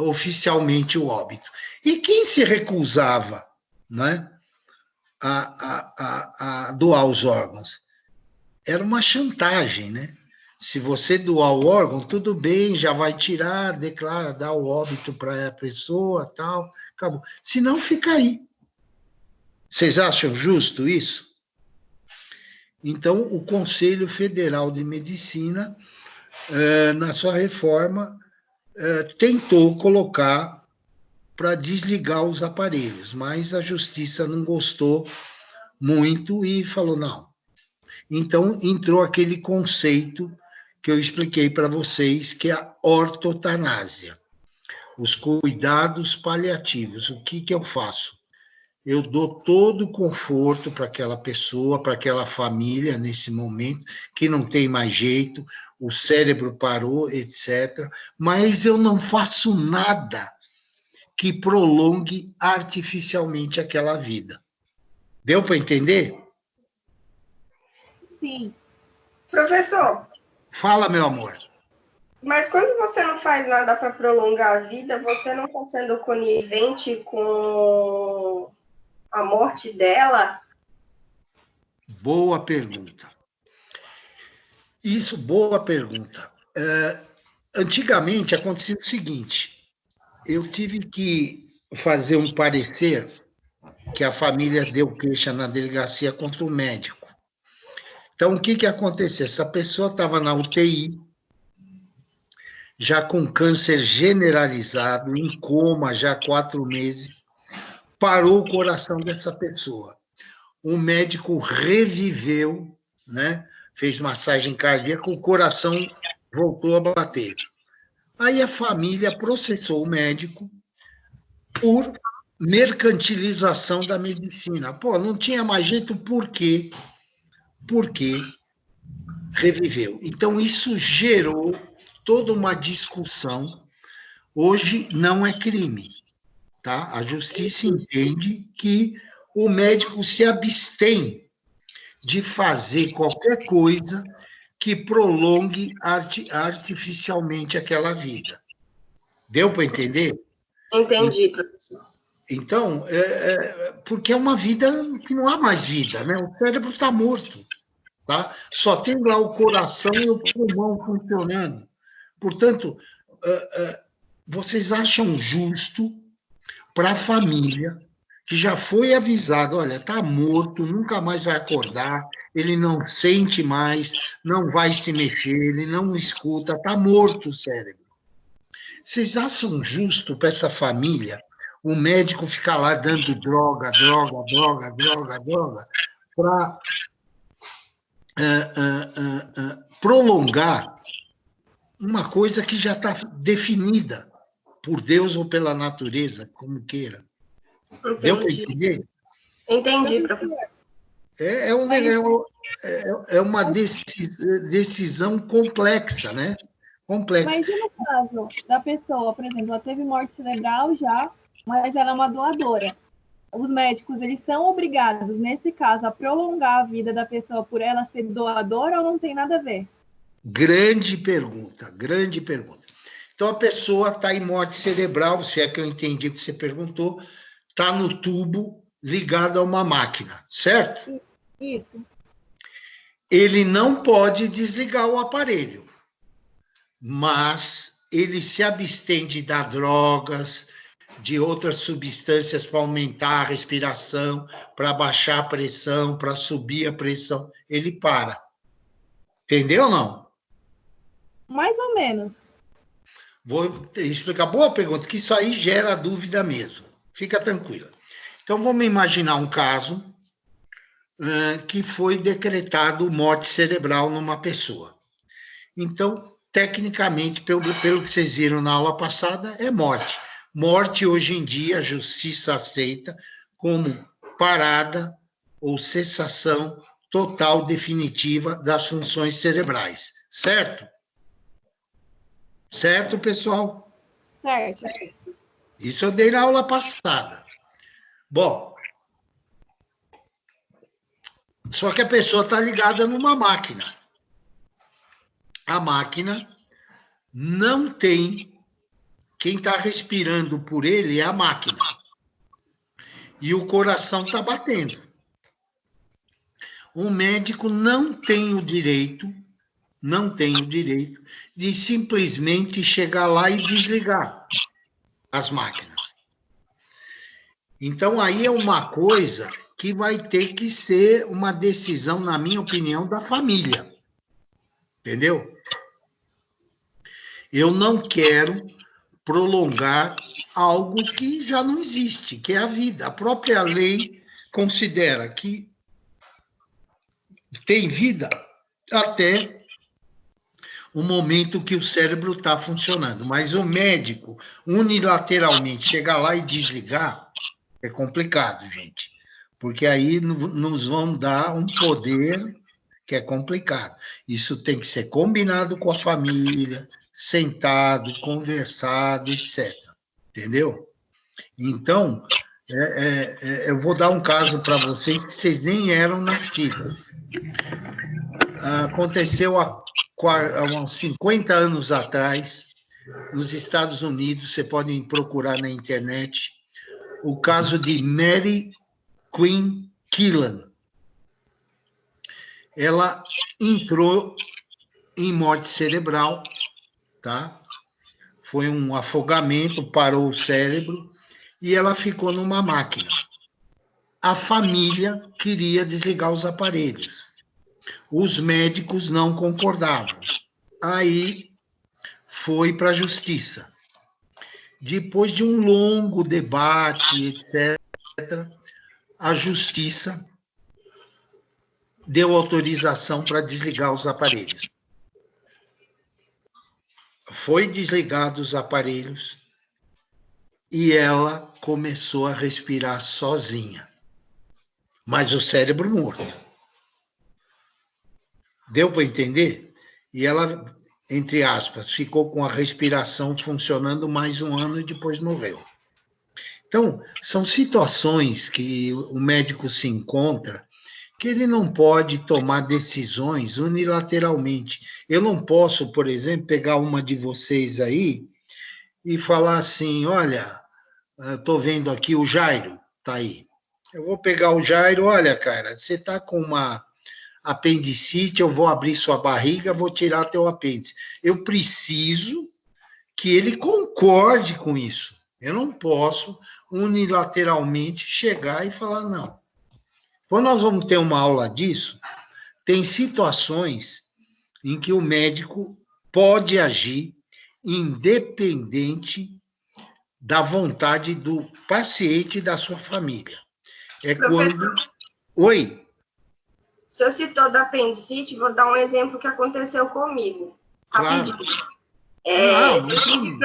oficialmente o óbito. E quem se recusava, né, a doar os órgãos? Era uma chantagem, né? Se você doar o órgão, tudo bem, já vai tirar, declara, dá o óbito para a pessoa, tal, acabou. Se não, fica aí. Vocês acham justo isso? Então, o Conselho Federal de Medicina, na sua reforma, tentou colocar para desligar os aparelhos, mas a Justiça não gostou muito e falou não. Então, entrou aquele conceito que eu expliquei para vocês, que é a ortotanásia, os cuidados paliativos. O que eu faço? Eu dou todo o conforto para aquela pessoa, para aquela família, nesse momento, que não tem mais jeito, o cérebro parou, etc. Mas eu não faço nada que prolongue artificialmente aquela vida. Deu para entender? Sim. Professor. Fala, meu amor. Mas quando você não faz nada para prolongar a vida, você não está sendo conivente com a morte dela? Boa pergunta. Isso, boa pergunta. Antigamente acontecia o seguinte, eu tive que fazer um parecer que a família deu queixa na delegacia contra o médico. Então, o que aconteceu? Essa pessoa estava na UTI, já com câncer generalizado, em coma já há 4 meses, parou o coração dessa pessoa. O médico reviveu, né? Fez massagem cardíaca, o coração voltou a bater. Aí a família processou o médico por mercantilização da medicina. Pô, não tinha mais jeito, por quê? Porque reviveu. Então, isso gerou toda uma discussão. Hoje não é crime, tá? A justiça entende que o médico se abstém de fazer qualquer coisa que prolongue artificialmente aquela vida. Deu para entender? Entendi, professor. Então, porque é uma vida que não há mais vida, né? O cérebro está morto, tá? Só tem lá o coração e o pulmão funcionando. Portanto, vocês acham justo para a família que já foi avisado, olha, está morto, nunca mais vai acordar, ele não sente mais, não vai se mexer, ele não escuta, está morto o cérebro. Vocês acham justo para essa família o médico ficar lá dando droga para prolongar uma coisa que já está definida por Deus ou pela natureza, como queira? Entendi. Deu para entender? Entendi, professor. É uma decisão complexa, né? Complexa. Mas e no caso da pessoa, por exemplo, ela teve morte cerebral já, mas ela é uma doadora. Os médicos, eles são obrigados, nesse caso, a prolongar a vida da pessoa por ela ser doadora ou não tem nada a ver? Grande pergunta, grande pergunta. Então, a pessoa está em morte cerebral, se é que eu entendi o que você perguntou, está no tubo ligado a uma máquina, certo? Isso. Ele não pode desligar o aparelho, mas ele se abstém de dar drogas, de outras substâncias para aumentar a respiração, para baixar a pressão, para subir a pressão. Ele para. Entendeu ou não? Mais ou menos. Vou explicar. Boa pergunta, que isso aí gera dúvida mesmo. Fica tranquila. Então, vamos imaginar um caso que foi decretado morte cerebral numa pessoa. Então, tecnicamente, pelo que vocês viram na aula passada, é morte. Morte, hoje em dia, a justiça aceita como parada ou cessação total, definitiva das funções cerebrais. Certo? Certo, pessoal? Certo. Isso eu dei na aula passada. Bom, Só que a pessoa está ligada numa máquina. A máquina não tem... Quem está respirando por ele é a máquina. E o coração está batendo. O médico não tem o direito de simplesmente chegar lá e desligar as máquinas. Então, aí é uma coisa que vai ter que ser uma decisão, na minha opinião, da família. Entendeu? Eu não quero prolongar algo que já não existe, que é a vida. A própria lei considera que tem vida até o momento que o cérebro está funcionando. Mas o médico, unilateralmente, chegar lá e desligar, é complicado, gente. Porque aí nos vão dar um poder que é complicado. Isso tem que ser combinado com a família, sentado, conversado, etc. Entendeu? Então, eu vou dar um caso para vocês que vocês nem eram nascidos. Aconteceu há uns 50 anos atrás, nos Estados Unidos, você pode procurar na internet, o caso de Mary Queen Killen. Ela entrou em morte cerebral, tá? Foi um afogamento, parou o cérebro, e ela ficou numa máquina. A família queria desligar os aparelhos. Os médicos não concordavam. Aí foi para a justiça. Depois de um longo debate, etc., a justiça deu autorização para desligar os aparelhos. Foi desligado os aparelhos e ela começou a respirar sozinha, mas o cérebro morto. Deu para entender? E ela, entre aspas, ficou com a respiração funcionando mais um ano e depois morreu. Então, são situações que o médico se encontra que ele não pode tomar decisões unilateralmente. Eu não posso, por exemplo, pegar uma de vocês aí e falar assim, olha, estou vendo aqui o Jairo, está aí. Eu vou pegar o Jairo, olha, cara, você está com uma apendicite, eu vou abrir sua barriga, vou tirar teu apêndice. Eu preciso que ele concorde com isso. Eu não posso unilateralmente chegar e falar não. Quando nós vamos ter uma aula disso, tem situações em que o médico pode agir independente da vontade do paciente e da sua família. É quando... Oi? O senhor citou da apendicite, vou dar um exemplo que aconteceu comigo. Claro. Rapidinho.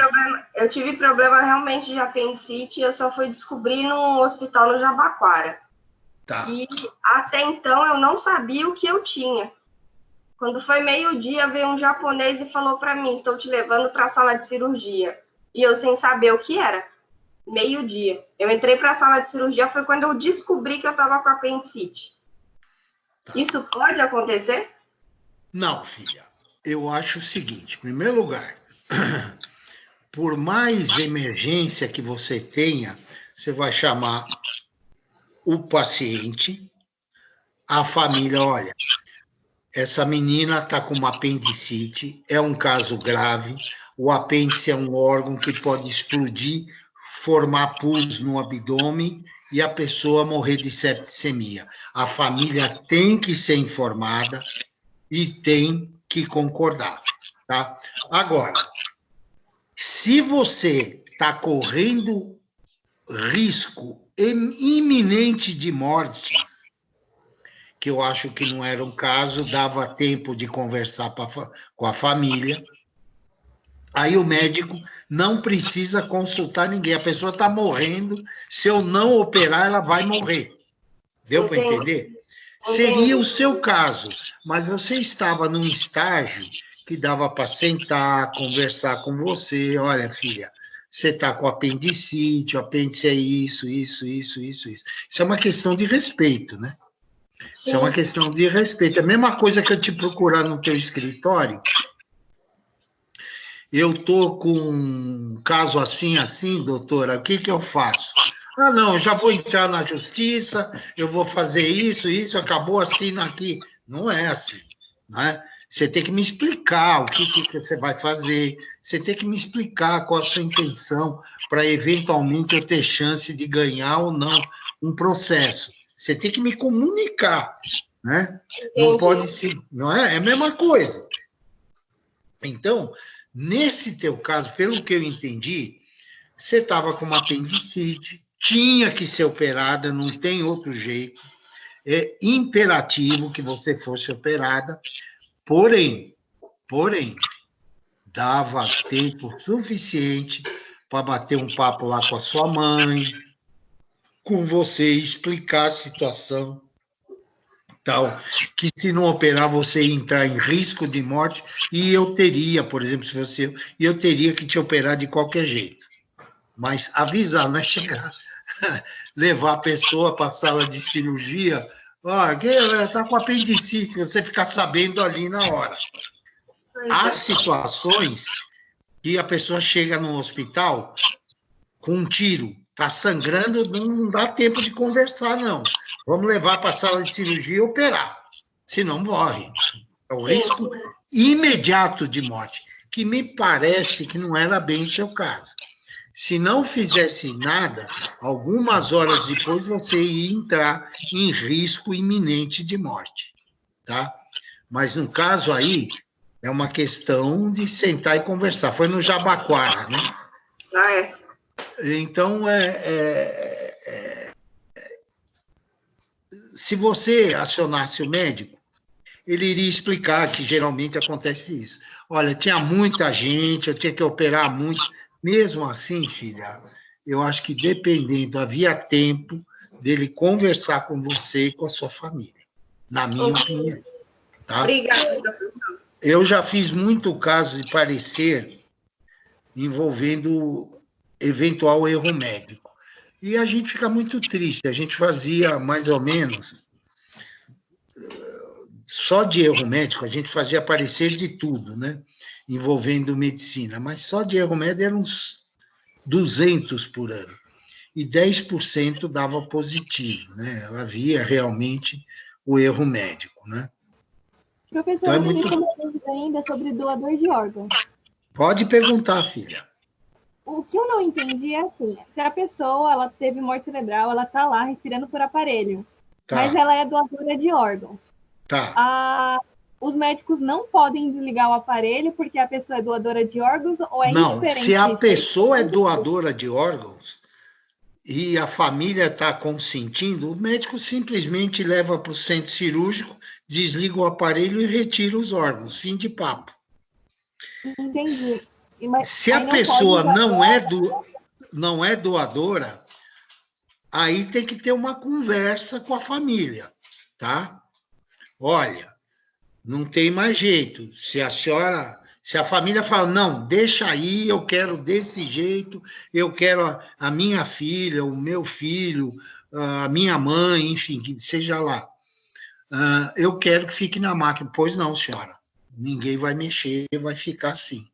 Eu tive problema realmente de apendicite, eu só fui descobrir no hospital no Jabaquara. Tá. E até então eu não sabia o que eu tinha. Quando foi meio-dia, veio um japonês e falou para mim, estou te levando para a sala de cirurgia. E eu sem saber o que era. Meio-dia. Eu entrei para a sala de cirurgia, foi quando eu descobri que eu estava com apendicite. Tá. Isso pode acontecer? Não, filha. Eu acho o seguinte, em primeiro lugar, por mais emergência que você tenha, você vai chamar o paciente, a família, olha, essa menina está com uma apendicite, é um caso grave, o apêndice é um órgão que pode explodir, formar pus no abdômen e a pessoa morrer de septicemia. A família tem que ser informada e tem que concordar, tá? Agora, se você está correndo risco iminente de morte, que eu acho que não era o caso, dava tempo de conversar com a família, aí o médico não precisa consultar ninguém, a pessoa está morrendo, se eu não operar, ela vai morrer. Deu para entender? Seria o seu caso, mas você estava num estágio que dava para sentar, conversar com você, olha, filha, você está com apendicite, o apêndice é isso. Isso é uma questão de respeito, né? Isso é uma questão de respeito. É a mesma coisa que eu te procurar no teu escritório. Eu estou com um caso assim, doutora, o que eu faço? Ah, não, eu já vou entrar na justiça, eu vou fazer isso, acabou, assina aqui. Não é assim, né? Você tem que me explicar o que você vai fazer, você tem que me explicar qual a sua intenção para, eventualmente, eu ter chance de ganhar ou não um processo. Você tem que me comunicar, né? Não pode ser, não é? É a mesma coisa. Então, nesse teu caso, pelo que eu entendi, você estava com uma apendicite, tinha que ser operada, não tem outro jeito, é imperativo que você fosse operada, porém, dava tempo suficiente para bater um papo lá com a sua mãe, com você, explicar a situação, tal, que se não operar você ia entrar em risco de morte, e eu teria, por exemplo, se fosse eu teria que te operar de qualquer jeito. Mas avisar, não é chegar, levar a pessoa para a sala de cirurgia, está com apendicite, você ficar sabendo ali na hora. Há situações que a pessoa chega no hospital com um tiro, está sangrando, não dá tempo de conversar, não. Vamos levar para a sala de cirurgia e operar, senão morre. É o risco imediato de morte, que me parece que não era bem o seu caso. Se não fizesse nada, algumas horas depois você ia entrar em risco iminente de morte, tá? Mas no caso aí, é uma questão de sentar e conversar. Foi no Jabaquara, né? Ah, é. Então, se você acionasse o médico, ele iria explicar que geralmente acontece isso. Olha, tinha muita gente, eu tinha que operar muito. Mesmo assim, filha, eu acho que dependendo, havia tempo dele conversar com você e com a sua família, na minha opinião. Tá? Obrigada, professor. Eu já fiz muito caso de parecer envolvendo eventual erro médico. E a gente fica muito triste. A gente fazia mais ou menos, só de erro médico, a gente fazia parecer de tudo, né? Envolvendo medicina. Mas só de erro médico eram uns 200 por ano. E 10% dava positivo, né? Havia realmente o erro médico, né? Professor, Então, eu tenho uma dúvida ainda sobre doador de órgãos. Pode perguntar, filha. O que eu não entendi é assim, se a pessoa ela teve morte cerebral, ela está lá respirando por aparelho, mas ela é doadora de órgãos. Os médicos não podem desligar o aparelho porque a pessoa é doadora de órgãos ou é não, indiferente? Se a pessoa é doadora de órgãos e a família está consentindo, o médico simplesmente leva para o centro cirúrgico, desliga o aparelho e retira os órgãos. Fim de papo. Entendi. Se a pessoa não é doadora, aí tem que ter uma conversa com a família, tá? Olha, não tem mais jeito. Se a família fala, não, deixa aí, eu quero desse jeito, eu quero a minha filha, o meu filho, a minha mãe, enfim, que seja lá. Eu quero que fique na máquina. Pois não, senhora. Ninguém vai mexer, vai ficar assim.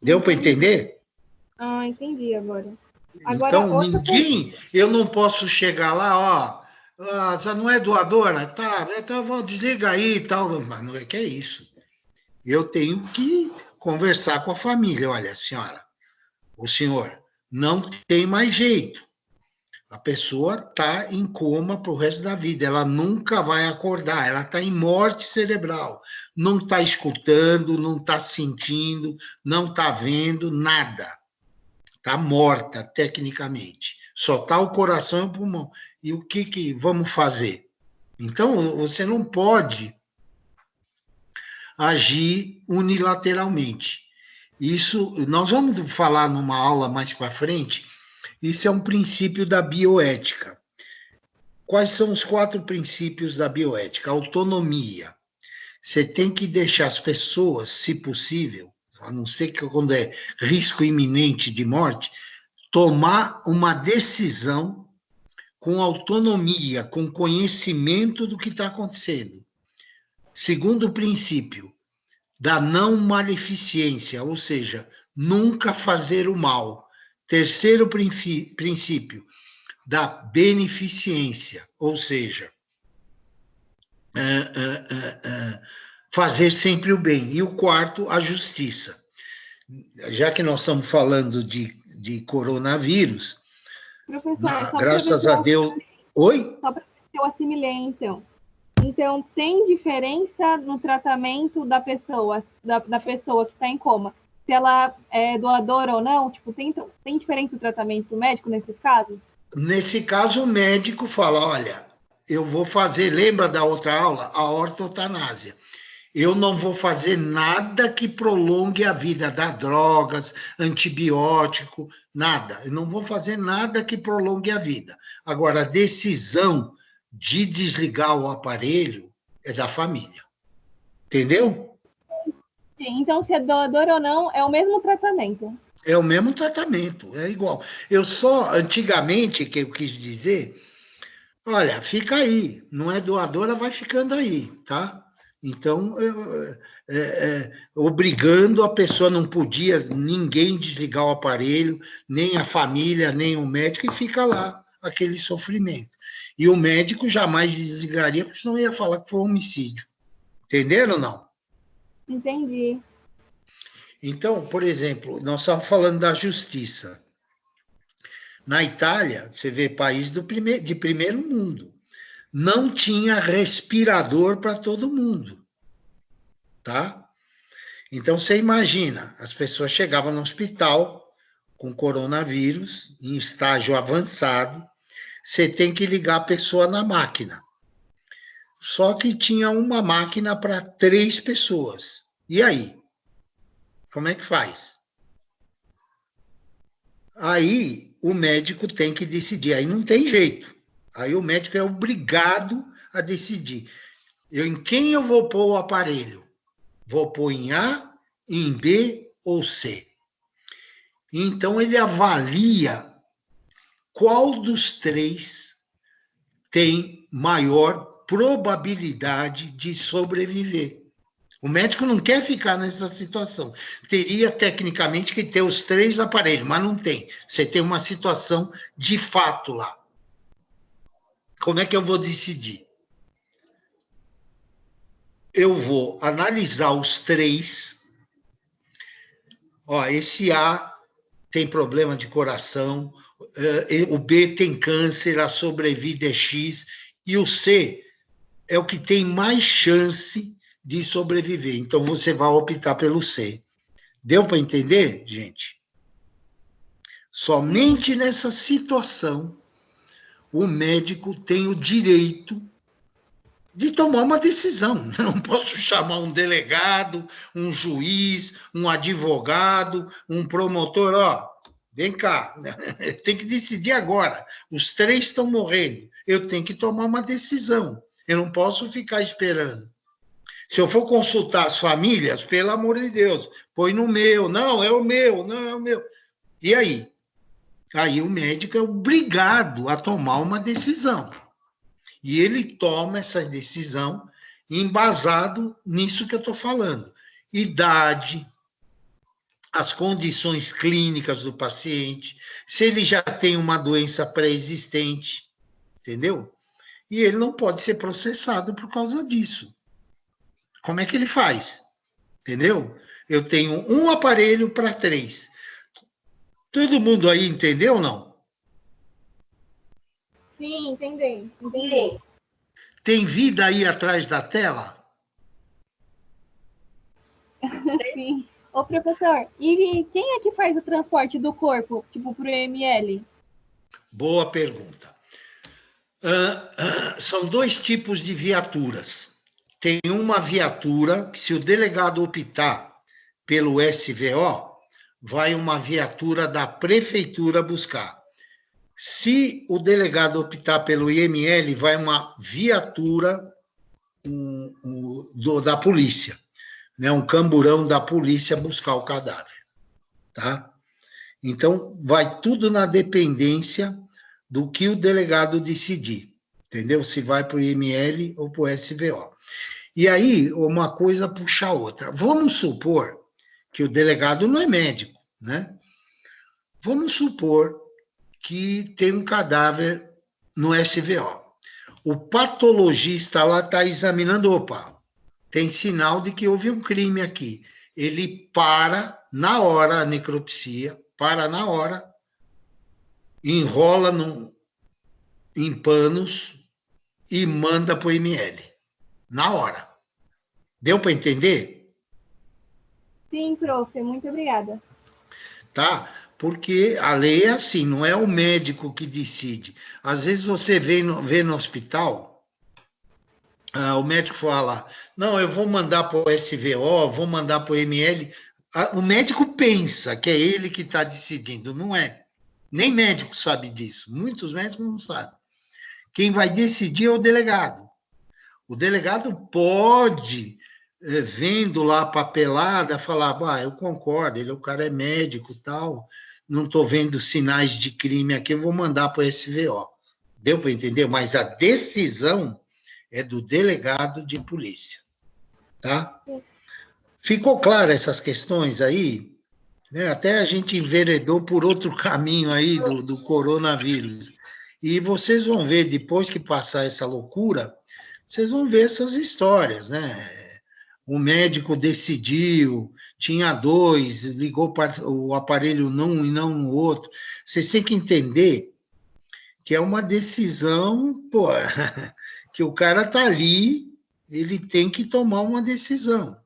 Deu para entender? Entendi agora. Então, eu não posso chegar lá, você não é doadora? Tá, então desliga aí e tal. Mas não é que é isso. Eu tenho que conversar com a família. Olha, senhora, o senhor, não tem mais jeito. A pessoa está em coma para o resto da vida, ela nunca vai acordar, ela está em morte cerebral, não está escutando, não está sentindo, não está vendo nada. Está morta, tecnicamente. Só está o coração e o pulmão. E o que vamos fazer? Então, você não pode agir unilateralmente. Isso, nós vamos falar numa aula mais para frente, isso é um princípio da bioética. Quais são os 4 princípios da bioética? Autonomia. Você tem que deixar as pessoas, se possível, a não ser que quando é risco iminente de morte, tomar uma decisão com autonomia, com conhecimento do que está acontecendo. Segundo princípio, da não maleficência, ou seja, nunca fazer o mal. Terceiro princípio, da beneficência, ou seja, fazer sempre o bem. E o quarto, a justiça. Já que nós estamos falando de coronavírus, Professor, graças a Deus... Oi? Só para ver se eu assimilei, então. Então, tem diferença no tratamento da pessoa, da pessoa que está em coma? Se ela é doadora ou não? Tipo, tem diferença no tratamento do médico nesses casos? Nesse caso, o médico fala, olha, eu vou fazer, lembra da outra aula? A ortotanásia. Eu não vou fazer nada que prolongue a vida, dar drogas, antibiótico, nada. Eu não vou fazer nada que prolongue a vida. Agora, a decisão de desligar o aparelho é da família. Entendeu? Sim, então, se é doador ou não, é o mesmo tratamento. É o mesmo tratamento, é igual. Antigamente, que eu quis dizer, olha, fica aí, não é doadora, vai ficando aí, tá? Então, obrigando, a pessoa não podia ninguém desligar o aparelho, nem a família, nem o médico, e fica lá, aquele sofrimento. E o médico jamais desligaria, porque senão ia falar que foi homicídio. Entenderam ou não? Entendi. Então, por exemplo, nós estamos falando da justiça. Na Itália, você vê país de primeiro mundo, não tinha respirador para todo mundo, tá? Então, você imagina, as pessoas chegavam no hospital com coronavírus, em estágio avançado, você tem que ligar a pessoa na máquina. Só que tinha uma máquina para 3 pessoas. E aí? Como é que faz? Aí, o médico tem que decidir, aí não tem jeito. Aí o médico é obrigado a decidir. Em quem eu vou pôr o aparelho? Vou pôr em A, em B ou C? Então, ele avalia qual dos 3 tem maior probabilidade de sobreviver. O médico não quer ficar nessa situação. Teria, tecnicamente, que ter os 3 aparelhos, mas não tem. Você tem uma situação de fato lá. Como é que eu vou decidir? Eu vou analisar os 3. Ó, esse A tem problema de coração, o B tem câncer, a sobrevida é X, e o C é o que tem mais chance de sobreviver. Então, você vai optar pelo C. Deu para entender, gente? Somente nessa situação, o médico tem o direito de tomar uma decisão. Eu não posso chamar um delegado, um juiz, um advogado, um promotor, ó, vem cá, tem que decidir agora. Os 3 estão morrendo. Eu tenho que tomar uma decisão. Eu não posso ficar esperando. Se eu for consultar as famílias, pelo amor de Deus, põe no meu, não, é o meu, não, é o meu. E aí? Aí o médico é obrigado a tomar uma decisão. E ele toma essa decisão embasado nisso que eu estou falando. Idade, as condições clínicas do paciente, se ele já tem uma doença pré-existente, entendeu? E ele não pode ser processado por causa disso. Como é que ele faz? Entendeu? Eu tenho um aparelho para 3. Todo mundo aí entendeu ou não? Sim, entendi. Tem vida aí atrás da tela? Sim. Ô, professor, e quem é que faz o transporte do corpo, tipo, para o EML? Boa pergunta. São 2 tipos de viaturas. Tem uma viatura que, se o delegado optar pelo SVO, vai uma viatura da prefeitura buscar. Se o delegado optar pelo IML, vai uma viatura da polícia, né? Um camburão da polícia buscar o cadáver. Tá? Então, vai tudo na dependência do que o delegado decidir, entendeu? Se vai para o IML ou para o SVO. E aí, uma coisa puxa a outra. Vamos supor que o delegado não é médico, né? Vamos supor que tem um cadáver no SVO. O patologista lá está examinando, opa, tem sinal de que houve um crime aqui. Ele para na hora a necropsia, para na hora, enrola em panos e manda para o IML. Na hora. Deu para entender? Sim, prof, muito obrigada. Tá? Porque a lei é assim, não é o médico que decide. Às vezes você vê no hospital, o médico fala, não, eu vou mandar para o SVO, vou mandar para o ML. O médico pensa que é ele que está decidindo, não é. Nem médico sabe disso. Muitos médicos não sabem. Quem vai decidir é o delegado. O delegado pode, vendo lá a papelada, falar, eu concordo, o cara é médico e tal, não estou vendo sinais de crime aqui, eu vou mandar para o SVO. Deu para entender? Mas a decisão é do delegado de polícia. Tá? Ficou claro essas questões aí? Né? Até a gente enveredou por outro caminho aí do coronavírus. E vocês vão ver, depois que passar essa loucura, vocês vão ver essas histórias, né? O médico decidiu, tinha 2, ligou para o aparelho num e não no outro. Vocês têm que entender que é uma decisão, que o cara está ali, ele tem que tomar uma decisão,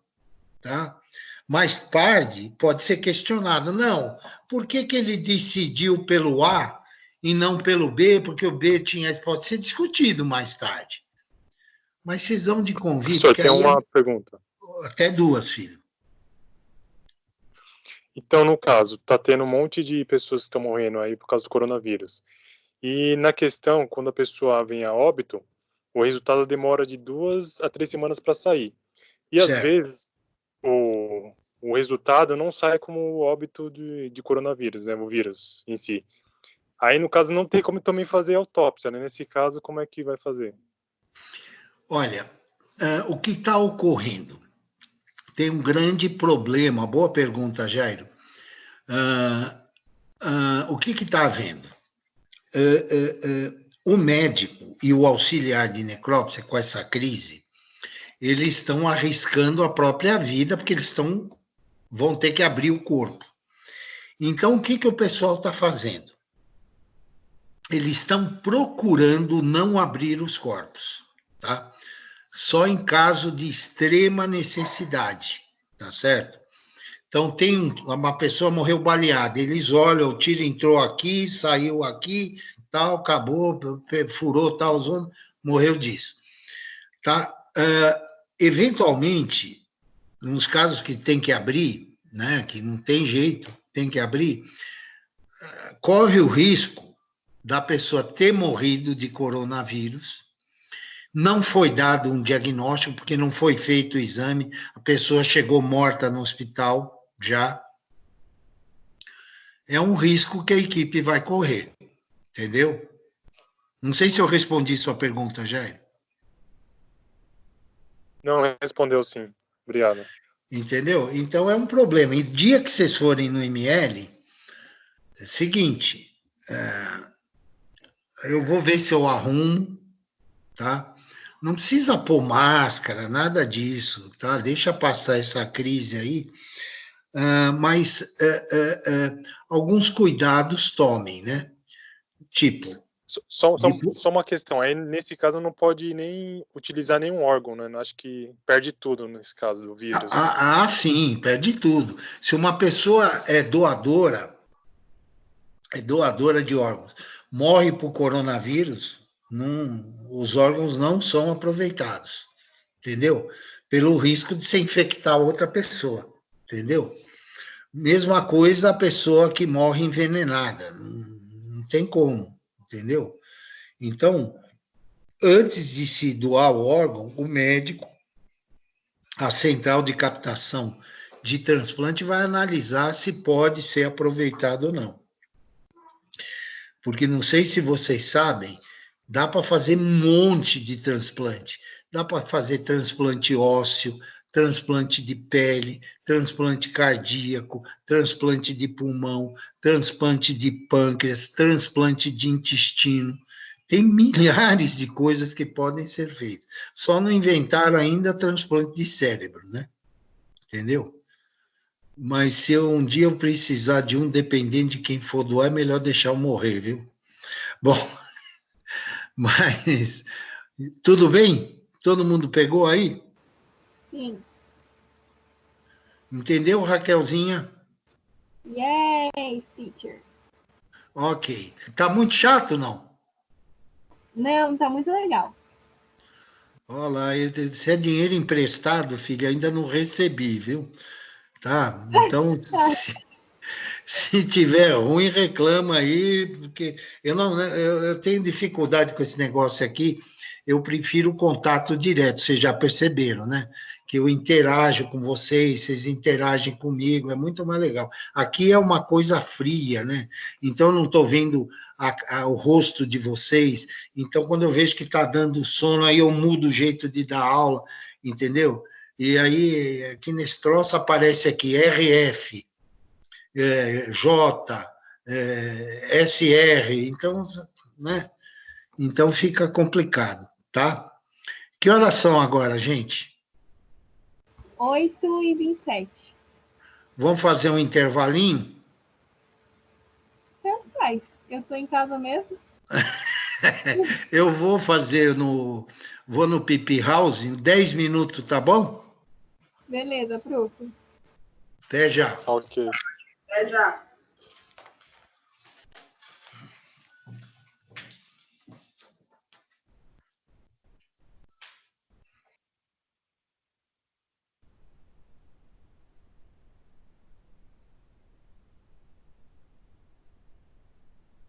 tá? Mais tarde pode ser questionado, não, por que ele decidiu pelo A e não pelo B, porque o B pode ser discutido mais tarde. Mas vocês vão de convite. Só tem uma pergunta. Até 2, filho. Então, no caso, tá tendo um monte de pessoas que estão morrendo aí por causa do coronavírus. E na questão, quando a pessoa vem a óbito, o resultado demora de 2 a 3 semanas para sair. E às vezes o resultado não sai como óbito de coronavírus, né, o vírus em si. Aí, no caso, não tem como também fazer autópsia, né? Nesse caso, como é que vai fazer? Olha, o que está ocorrendo? Tem um grande problema. Boa pergunta, Jairo. O que está havendo? O médico e o auxiliar de necrópsia, com essa crise, eles estão arriscando a própria vida, porque eles vão ter que abrir o corpo. Então, o que o pessoal está fazendo? Eles estão procurando não abrir os corpos, tá? Só em caso de extrema necessidade, tá certo? Então, uma pessoa morreu baleada, eles olham, o tiro entrou aqui, saiu aqui, tal, acabou, furou tal zona, morreu disso. Tá? Eventualmente, nos casos que tem que abrir, né, que não tem jeito, tem que abrir, corre o risco da pessoa ter morrido de coronavírus, não foi dado um diagnóstico, porque não foi feito o exame, a pessoa chegou morta no hospital já. É um risco que a equipe vai correr, entendeu? Não sei se eu respondi sua pergunta, Jair. Não, respondeu sim. Obrigado. Entendeu? Então é um problema. E dia que vocês forem no ML, é o seguinte, eu vou ver se eu arrumo, tá? Não precisa pôr máscara, nada disso, tá? Deixa passar essa crise aí, mas alguns cuidados tomem, né? Tipo... Só uma questão, aí nesse caso não pode nem utilizar nenhum órgão, né? Eu acho que perde tudo nesse caso do vírus. Sim, perde tudo. Se uma pessoa é doadora de órgãos, morre por coronavírus, os órgãos não são aproveitados, entendeu? Pelo risco de se infectar outra pessoa, entendeu? Mesma coisa a pessoa que morre envenenada, não tem como, entendeu? Então, antes de se doar o órgão, o médico, a central de captação de transplante vai analisar se pode ser aproveitado ou não. Porque não sei se vocês sabem, dá para fazer um monte de transplante. Dá para fazer transplante ósseo, transplante de pele, transplante cardíaco, transplante de pulmão, transplante de pâncreas, transplante de intestino. Tem milhares de coisas que podem ser feitas. Só não inventaram ainda transplante de cérebro, né? Entendeu? Mas se um dia eu precisar de um, dependente de quem for doar, é melhor deixar eu morrer, viu? Bom, mas tudo bem? Todo mundo pegou aí? Sim. Entendeu, Raquelzinha? Yay, teacher. Ok. Tá muito chato, não? Não, tá muito legal. Olha lá, se é dinheiro emprestado, filho, ainda não recebi, viu? Tá? Então, se tiver ruim, reclama aí, porque eu tenho dificuldade com esse negócio aqui, eu prefiro o contato direto, vocês já perceberam, né? Que eu interajo com vocês, vocês interagem comigo, é muito mais legal. Aqui é uma coisa fria, né? Então, eu não estou vendo o rosto de vocês, então, quando eu vejo que está dando sono, aí eu mudo o jeito de dar aula, entendeu? E aí, aqui nesse troço aparece aqui, RF, J, SR, então, né? Então fica complicado, tá? Que horas são agora, gente? 8h27. Vamos fazer um intervalinho? Tanto faz. Eu tô em casa mesmo. Eu vou fazer vou no Pipi House, 10 minutos, tá bom? Beleza, prof. Até já. Ok. É já.